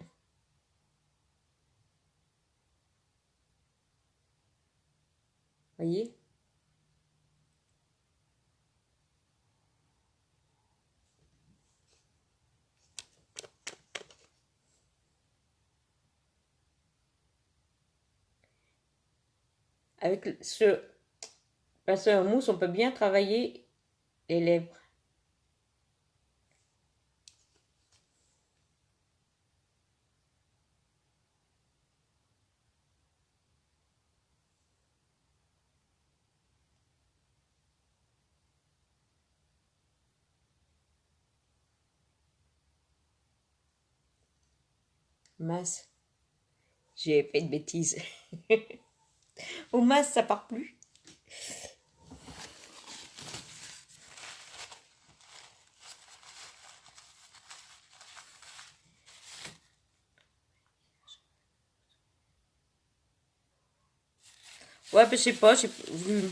Voyez? Avec ce pinceau en mousse, on peut bien travailler les lèvres. Mince, j'ai fait de bêtises. Oh mince, ça part plus. Ouais, mais je sais pas, j'ai vu.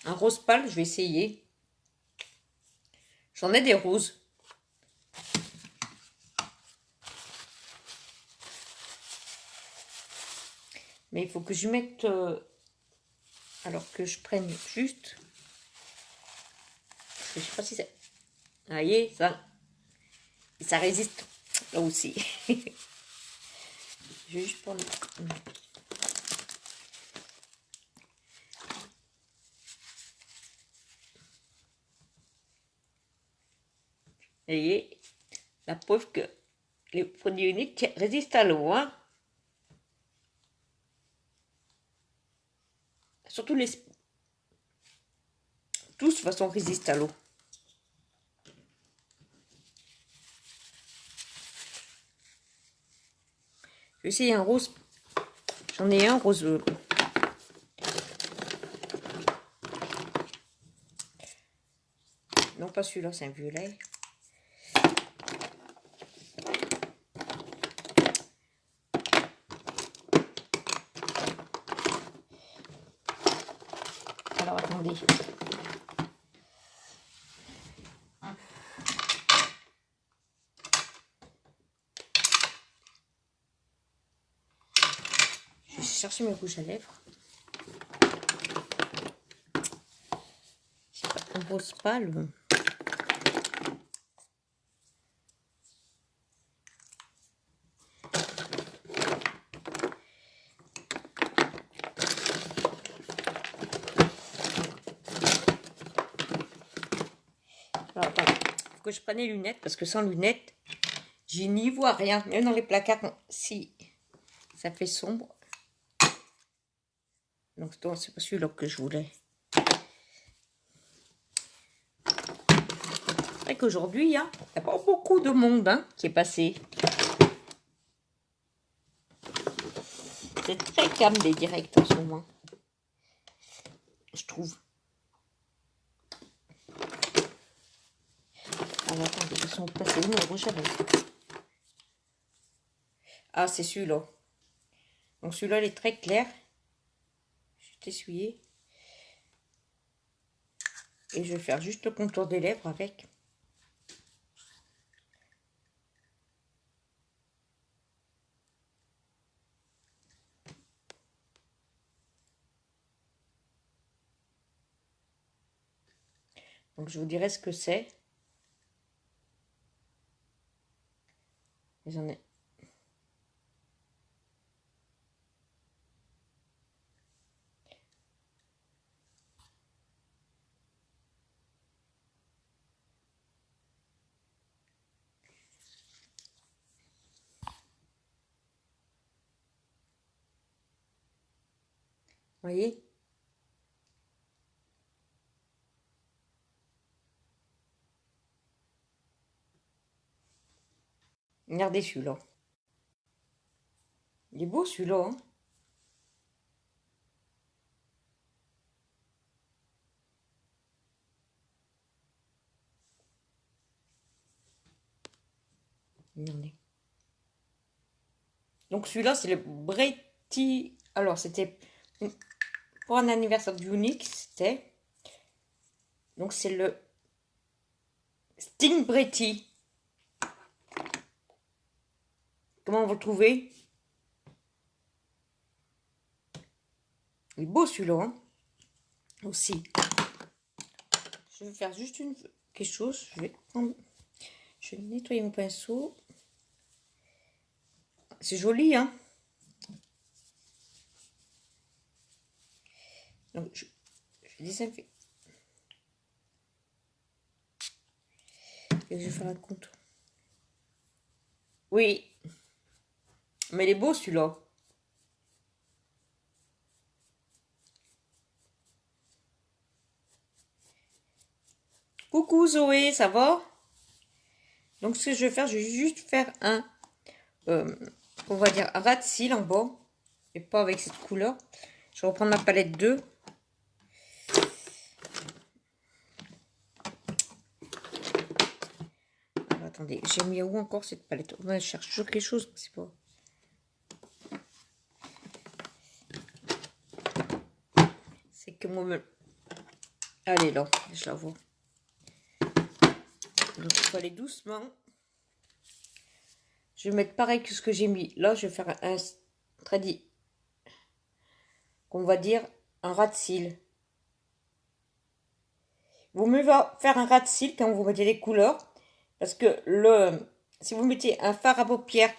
Un rose pâle, je vais essayer. J'en ai des roses. Mais il faut que je mette... alors que je prenne juste... Je sais pas si c'est... Vous voyez, ça résiste là aussi. Je vais juste prendre... Vous voyez, la preuve que les produits uniques résistent à l'eau, hein. Surtout les... Tous, de toute façon, résistent à l'eau. Je vais essayer un rose. J'en ai un rose. Non, pas celui-là, c'est un violet. Alors, attendez. Je vais chercher mes rouges à lèvres. C'est pas un rose pâle. Alors, attends. Faut que je prenne les lunettes parce que sans lunettes, j'y n'y vois rien. Même dans les placards, si ça fait sombre. Donc, c'est pas celui-là que je voulais. C'est vrai qu'aujourd'hui, il n'y a pas beaucoup de monde qui est passé. C'est très calme les directs en ce moment. Je trouve. Alors, attendez, ils sont passés où mes rouges à lèvres? Ah, c'est celui-là. Donc, celui-là, il est très clair. Je vais t'essuyer. Et je vais faire juste le contour des lèvres avec. Donc, je vous dirai ce que c'est. J'en ai. Vous voyez? Regardez celui-là. Il est beau celui-là. Hein. Regardez. Donc celui-là, c'est le Bretty. Alors, c'était pour un anniversaire du Unique, c'était. Donc, c'est le Sting Bretty. Comment vous le trouvez? Il est beau celui-là. Hein. Aussi. Je vais faire juste quelque chose. Je vais nettoyer mon pinceau. C'est joli, hein? Donc, je vais désinfecter. Et je vais faire un contour. Oui. Mais il est beau celui-là. Coucou Zoé, ça va? Donc ce que je vais faire, je vais juste faire on va dire un ras de cils en bas. Et pas avec cette couleur. Je vais reprendre ma palette 2. Alors, attendez, j'ai mis où encore cette palette? Je cherche toujours quelque chose, c'est pas... moi-même. Allez, là, je la vois. Donc, il faut aller doucement. Je vais mettre pareil que ce que j'ai mis. Là, je vais faire un tradit. Qu'on va dire un ras de cils. Vaut mieux faire un ras de cils quand vous mettez les couleurs. Parce que si vous mettez un fard à paupières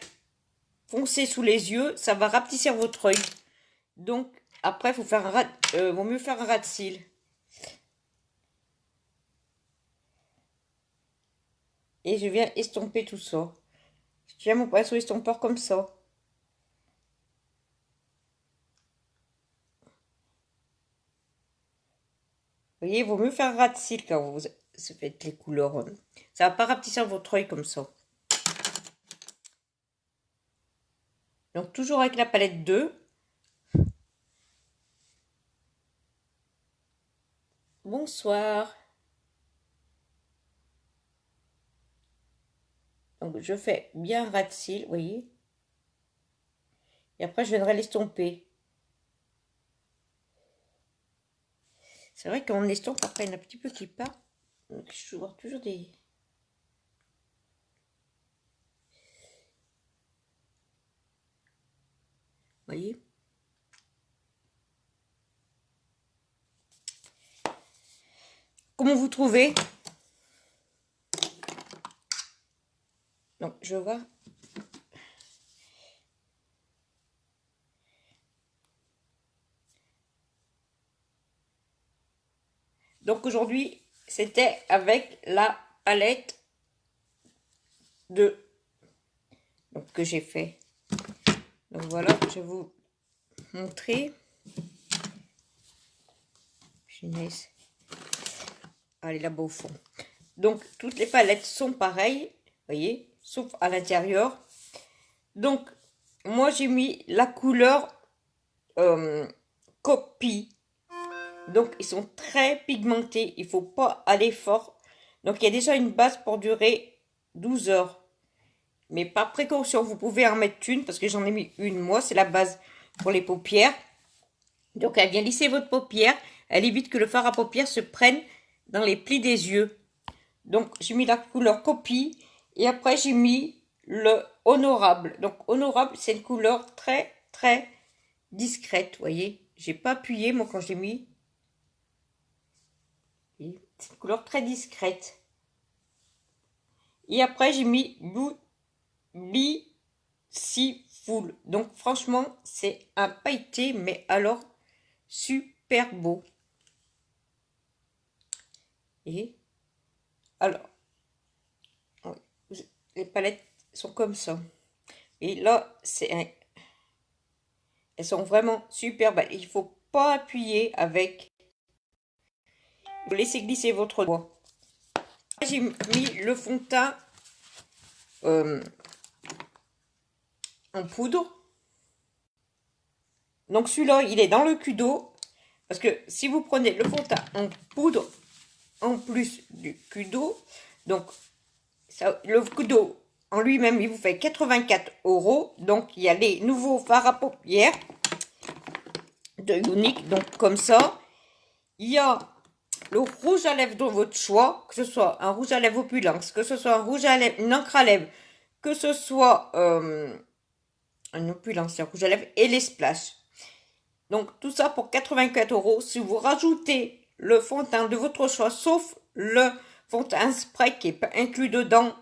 foncé sous les yeux, ça va rapetisser votre œil. Donc, après, vaut mieux faire un ras de cils. Et je viens estomper tout ça. Je tiens mon pinceau estompeur comme ça. Vous voyez, il vaut mieux faire un ras de cils quand vous faites les couleurs. Ça va pas rapetisser votre œil comme ça. Donc, toujours avec la palette 2. Bonsoir. Donc, je fais bien un ras de cils, vous voyez. Et après, je viendrai l'estomper. C'est vrai qu'on estompe, après, il y en a un petit peu qui part. Donc, je vois toujours des... Vous voyez. Comment vous trouvez? Donc, je vois. Donc, aujourd'hui, c'était avec la palette que j'ai fait. Donc, voilà, je vais vous montrer. Punaise. Allez, là-bas au fond. Donc, toutes les palettes sont pareilles, vous voyez, sauf à l'intérieur. Donc, moi, j'ai mis la couleur copie. Donc, ils sont très pigmentés. Il ne faut pas aller fort. Donc, il y a déjà une base pour durer 12 heures. Mais par précaution, vous pouvez en mettre une, parce que j'en ai mis une, moi. C'est la base pour les paupières. Donc, elle vient lisser votre paupière. Elle évite que le fard à paupières se prenne dans les plis des yeux. Donc, j'ai mis la couleur copie. Et après, j'ai mis le honorable. Donc, honorable, c'est une couleur très, très discrète. Vous voyez, j'ai pas appuyé, moi, quand j'ai mis. C'est une couleur très discrète. Et après, j'ai mis Beautiful. Donc, franchement, c'est un pailleté, mais alors, super beau. Et alors, les palettes sont comme ça. Et là, elles sont vraiment super belles. Il ne faut pas appuyer avec. Vous laissez glisser votre doigt. J'ai mis le fond de teint en poudre. Donc celui-là, il est dans le Kudo. Parce que si vous prenez le fond de teint en poudre, en plus du Kudo, donc le Kudo en lui-même, il vous fait 84 €. Donc il y a les nouveaux fards à paupières de Unique. Donc comme ça, il y a le rouge à lèvres de votre choix, que ce soit un rouge à lèvres opulence, que ce soit un rouge à lèvres, une encre à lèvres, que ce soit un opulence, un rouge à lèvres et les splash. Donc tout ça pour 84 €. Si vous rajoutez le fond de teint de votre choix, sauf le fond de teint spray qui est inclus dedans,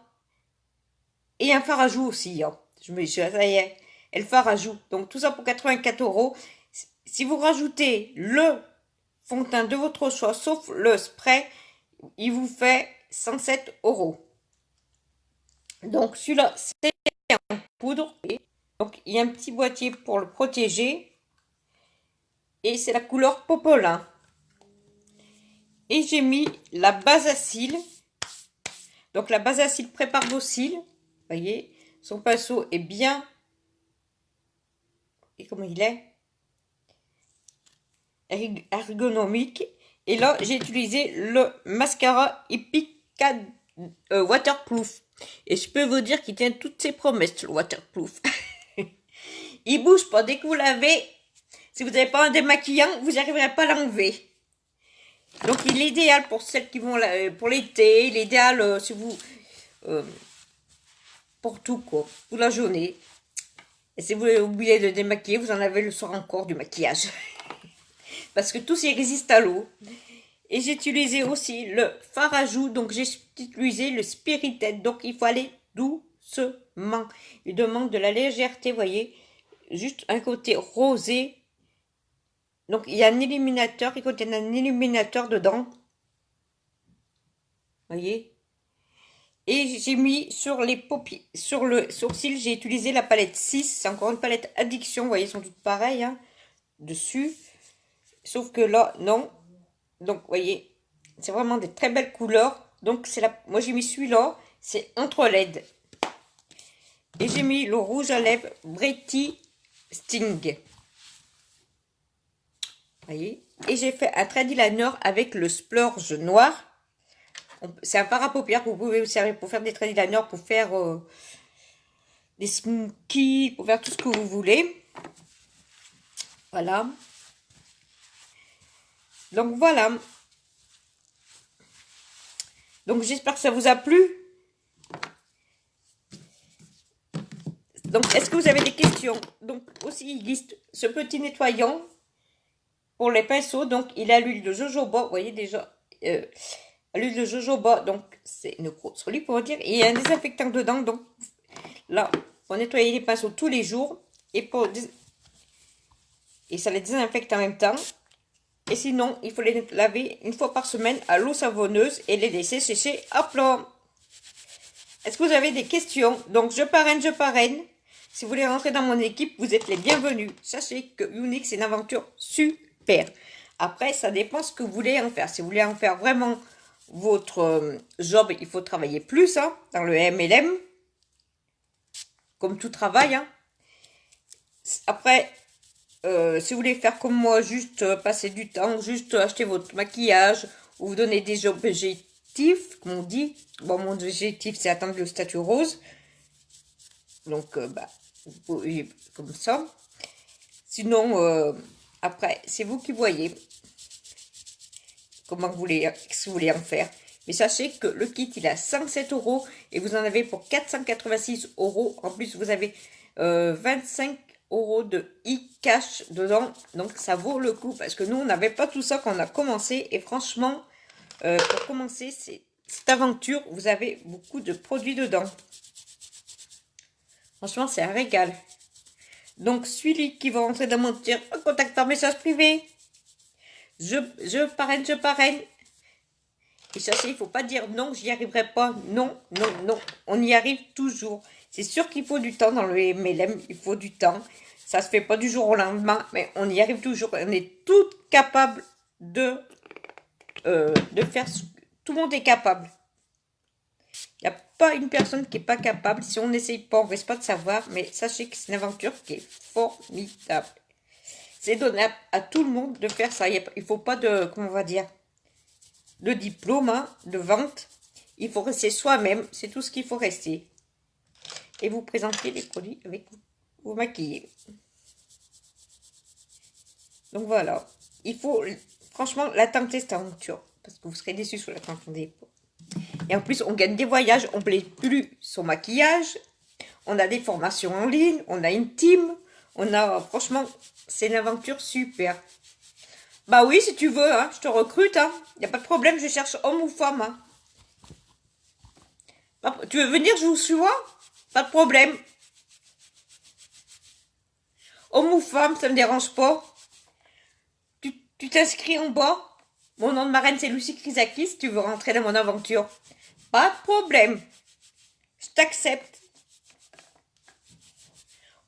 et un fard à joues aussi. Hein. Ça y est, et le fard à joues. Donc tout ça pour 84 €. Si vous rajoutez le fond de teint de votre choix, sauf le spray, il vous fait 107 €. Donc celui-là, c'est en poudre. Donc il y a un petit boîtier pour le protéger. Et c'est la couleur popolin. Et j'ai mis la base à cils. Donc la base à cils prépare vos cils. Vous voyez, son pinceau est bien. Et comment il est ergonomique. Et là, j'ai utilisé le mascara Epic Waterproof. Et je peux vous dire qu'il tient toutes ses promesses, le waterproof. Il bouge pas. Dès que vous l'avez, Si vous n'avez pas un démaquillant, vous n'arriverez pas à l'enlever. Donc, il est idéal pour celles qui vont pour l'été. Il est idéal si vous... pour tout, quoi. Toute la journée. Et si vous oubliez de démaquiller, vous en avez le soir encore du maquillage. Parce que tout s'y résiste à l'eau. Et j'ai utilisé aussi le fard à joues. Donc, j'ai utilisé le Spirited. Donc, il faut aller doucement. Il demande de la légèreté, vous voyez. Juste un côté rosé. Donc, il y a un illuminateur. Il contient un illuminateur dedans. Voyez. Et j'ai mis sur les paupières, sur le sourcil, j'ai utilisé la palette 6. C'est encore une palette addiction. Vous voyez, elles sont toutes pareilles. Hein, dessus. Sauf que là, non. Donc, vous voyez, c'est vraiment des très belles couleurs. Donc, moi, j'ai mis celui-là. C'est entre LED. Et j'ai mis le rouge à lèvres Bretty Sting. Vous voyez. Et j'ai fait un trade liner avec le splurge noir. C'est un fard à paupières que vous pouvez vous servir pour faire des trade liners, pour faire des smokies, pour faire tout ce que vous voulez. Voilà. Donc, voilà. Donc, j'espère que ça vous a plu. Donc, est-ce que vous avez des questions? Donc, aussi, il existe ce petit nettoyant pour les pinceaux. Donc, il a l'huile de jojoba. Vous voyez déjà, l'huile de jojoba. Donc, c'est une grosse olive, pour dire. Et il y a un désinfectant dedans. Donc, là, pour nettoyer les pinceaux tous les jours. Et ça les désinfecte en même temps. Et sinon, il faut les laver une fois par semaine à l'eau savonneuse et les laisser sécher à plat. Est-ce que vous avez des questions? Donc, je parraine. Si vous voulez rentrer dans mon équipe, vous êtes les bienvenus. Sachez que Younique, c'est une aventure super. Après, ça dépend ce que vous voulez en faire. Si vous voulez en faire vraiment votre job, il faut travailler plus hein, dans le MLM. Comme tout travail. Hein. Après, si vous voulez faire comme moi, juste passer du temps, juste acheter votre maquillage, ou vous donner des objectifs, comme on dit. Bon, mon objectif, c'est atteindre le statut rose. Donc, comme ça. Sinon, après, c'est vous qui voyez comment vous voulez, ce que vous voulez en faire. Mais sachez que le kit, il est à 107 € et vous en avez pour 486 €. En plus, vous avez 25 € de e-cash dedans. Donc, ça vaut le coup parce que nous, on n'avait pas tout ça quand on a commencé. Et franchement, pour commencer cette aventure, vous avez beaucoup de produits dedans. Franchement, c'est un régal. Donc, celui qui va rentrer dans mon tir, contacte par message privé. Je parraine. Et sachez, il ne faut pas dire non, j'y arriverai pas. Non. On y arrive toujours. C'est sûr qu'il faut du temps dans le MLM, il faut du temps. Ça ne se fait pas du jour au lendemain, mais on y arrive toujours. On est toutes capables de faire ce que tout le monde est capable. Il n'y a pas une personne qui n'est pas capable. Si on n'essaye pas, on ne risque pas de savoir. Mais sachez que c'est une aventure qui est formidable. C'est donné à tout le monde de faire ça. Il ne faut pas de, comment on va dire, de diplôme, hein, de vente. Il faut rester soi-même. C'est tout ce qu'il faut rester. Et vous présenter les produits avec vous. Vous maquiller. Donc voilà. Il faut, franchement, la tenter cette aventure. Parce que vous serez déçus sur la tenter. Et en plus, on gagne des voyages, on ne plaît plus son maquillage, on a des formations en ligne, on a une team, franchement, c'est une aventure super. Bah oui, si tu veux, hein, je te recrute, hein, il n'y a pas de problème, je cherche homme ou femme. Hein. Tu veux venir, je vous suis, pas de problème. Homme ou femme, ça ne me dérange pas. Tu t'inscris en bas. Mon nom de marraine, c'est Lucie Chrysakis, si tu veux rentrer dans mon aventure. Pas de problème. Je t'accepte.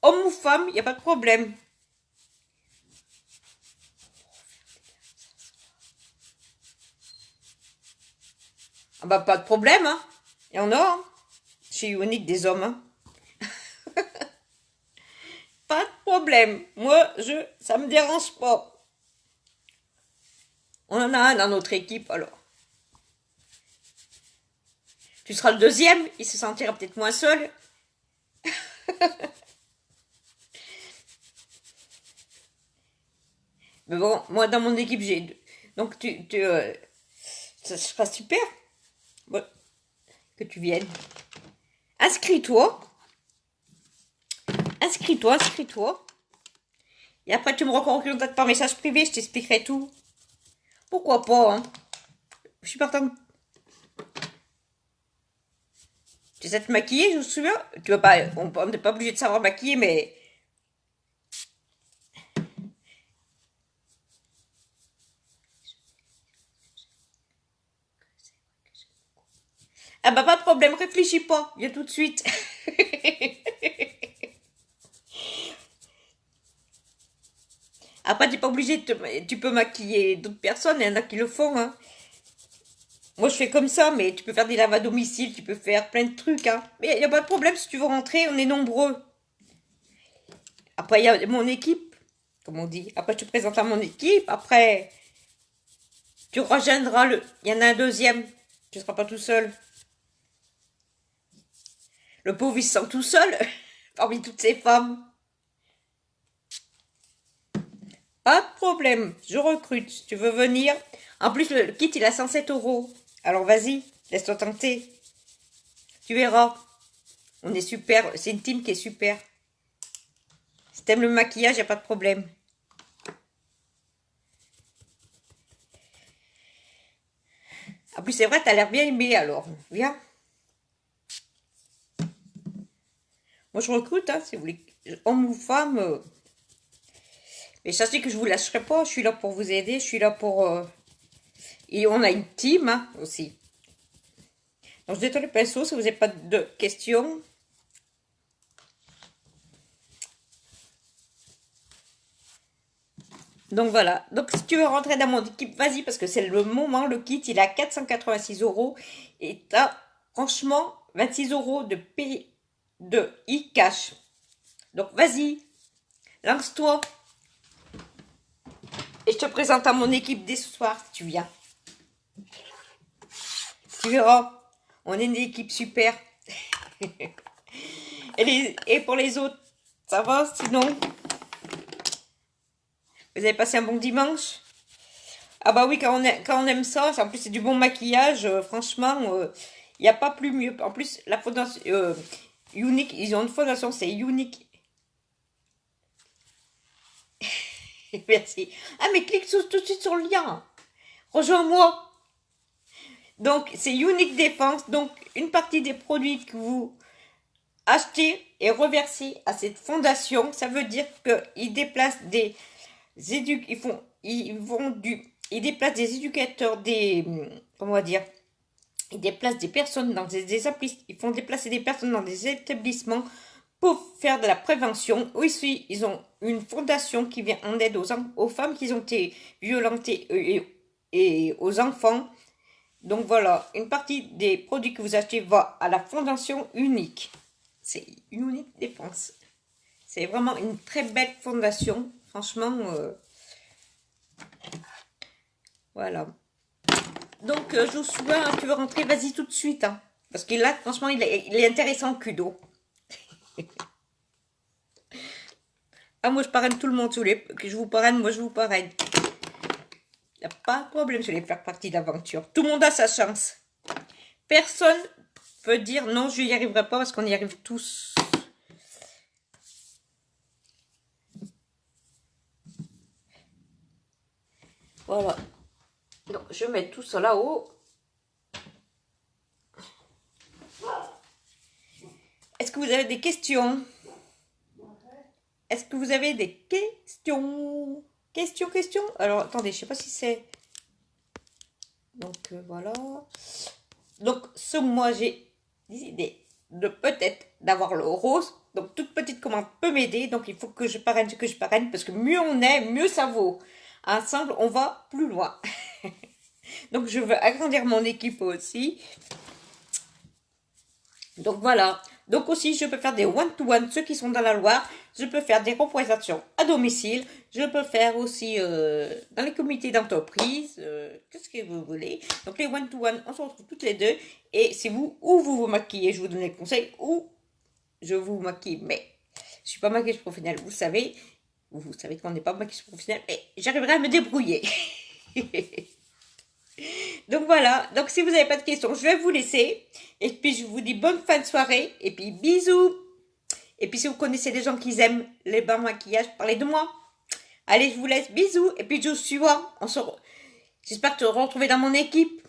Homme ou femme, il n'y a pas de problème. Ah bah pas de problème, hein. Il y en a, hein. Chez Younique des hommes, hein. Pas de problème. Moi, ça me dérange pas. On en a un dans notre équipe, alors. Tu seras le deuxième, il se sentira peut-être moins seul. Mais bon, moi, dans mon équipe, j'ai... Donc, ça sera super bon, que tu viennes. Inscris-toi. Inscris-toi, inscris-toi. Et après, tu me recontactes par message privé, je t'expliquerai tout. Pourquoi pas, hein. Je suis partante. Tu sais te maquiller, je me souviens. Tu vas pas... On n'est pas obligé de savoir maquiller, mais... Ah bah, pas de problème, réfléchis pas. Viens tout de suite. Après, t'es pas obligé de tu peux maquiller d'autres personnes, il y en a qui le font, hein. Moi, je fais comme ça, mais tu peux faire des laves à domicile, tu peux faire plein de trucs, hein. Mais il n'y a pas de problème, si tu veux rentrer, on est nombreux. Après, il y a mon équipe, comme on dit. Après, je te présente à mon équipe. Après, tu rejoindras le... Il y en a un deuxième. Tu ne seras pas tout seul. Le pauvre, il se sent tout seul, parmi toutes ces femmes. Pas de problème, je recrute. Si tu veux venir. En plus, le kit, il a 107 euros. Alors, vas-y, laisse-toi tenter. Tu verras. On est super. C'est une team qui est super. Si t'aimes le maquillage, il n'y a pas de problème. En plus, c'est vrai, t'as l'air bien aimé, alors. Viens. Moi, je recrute, hein, si vous voulez. Homme ou femme. Mais sachez que je vous lâcherai pas. Je suis là pour vous aider. Je suis là pour... Et on a une team, hein, aussi. Donc, je détends le pinceau si vous n'avez pas de questions. Donc voilà, donc si tu veux rentrer dans mon équipe, vas-y, parce que c'est le moment, le kit, il est à 486 euros. Et t'as franchement 26 euros de e-cash. Donc vas-y, lance-toi. Et je te présente à mon équipe dès ce soir, si tu viens. Tu verras, on est une équipe super. Et pour les autres, ça va sinon? Vous avez passé un bon dimanche? Ah bah oui, quand on aime ça, en plus c'est du bon maquillage, franchement, il n'y a pas plus mieux. En plus, la fondation Unique, ils ont une fondation, c'est Unique. Merci. Ah mais clique tout de suite sur le lien. Rejoins-moi. Donc c'est Unique Défense. Donc une partie des produits que vous achetez est reversée à cette fondation. Ça veut dire qu'ils déplacent des ils déplacent des éducateurs, comment on va dire, ils déplacent des personnes dans ils font déplacer des personnes dans des établissements pour faire de la prévention. Aussi, ils ont une fondation qui vient en aide aux femmes qui ont été violentées et aux enfants. Donc voilà, une partie des produits que vous achetez va à la fondation Unique. C'est une Unique Défense. C'est vraiment une très belle fondation. Franchement, voilà. Donc, Joshua, tu veux rentrer, vas-y tout de suite. Hein. Parce que là, franchement, il est intéressant, Kudo. Ah, moi, je parraine tout le monde. Que je vous parraine, moi, je vous parraine. Il n'y a pas de problème, je vais faire partie de l'aventure. Tout le monde a sa chance. Personne peut dire non, je n'y arriverai pas parce qu'on y arrive tous. Voilà. Donc, je mets tout ça là-haut. Est-ce que vous avez des questions? Est-ce que vous avez des questions? Questions? Alors, attendez, je sais pas si c'est... Donc, voilà. Donc, ce mois, j'ai des idées de peut-être d'avoir le rose. Donc, toute petite commande peut m'aider. Donc, il faut que je parraine parce que mieux on est, mieux ça vaut. Ensemble, on va plus loin. Donc, je veux agrandir mon équipe aussi. Donc, voilà. Donc, aussi, je peux faire des one-to-one, ceux qui sont dans la Loire. Je peux faire des représentations à domicile. Je peux faire aussi dans les comités d'entreprise. Qu'est-ce que vous voulez? Donc, les one-to-one, on se retrouve toutes les deux. Et c'est vous, ou vous vous maquillez, je vous donne les conseils, ou je vous maquille. Mais je suis pas maquilleuse professionnelle, vous le savez. Vous savez qu'on n'est pas moi qui suis professionnelle, mais j'arriverai à me débrouiller. Donc voilà, donc si vous n'avez pas de questions, je vais vous laisser. Et puis je vous dis bonne fin de soirée. Et puis bisous. Et puis si vous connaissez des gens qui aiment les bains maquillage, parlez de moi. Allez, je vous laisse, bisous. Et puis je suis J'espère te retrouver dans mon équipe.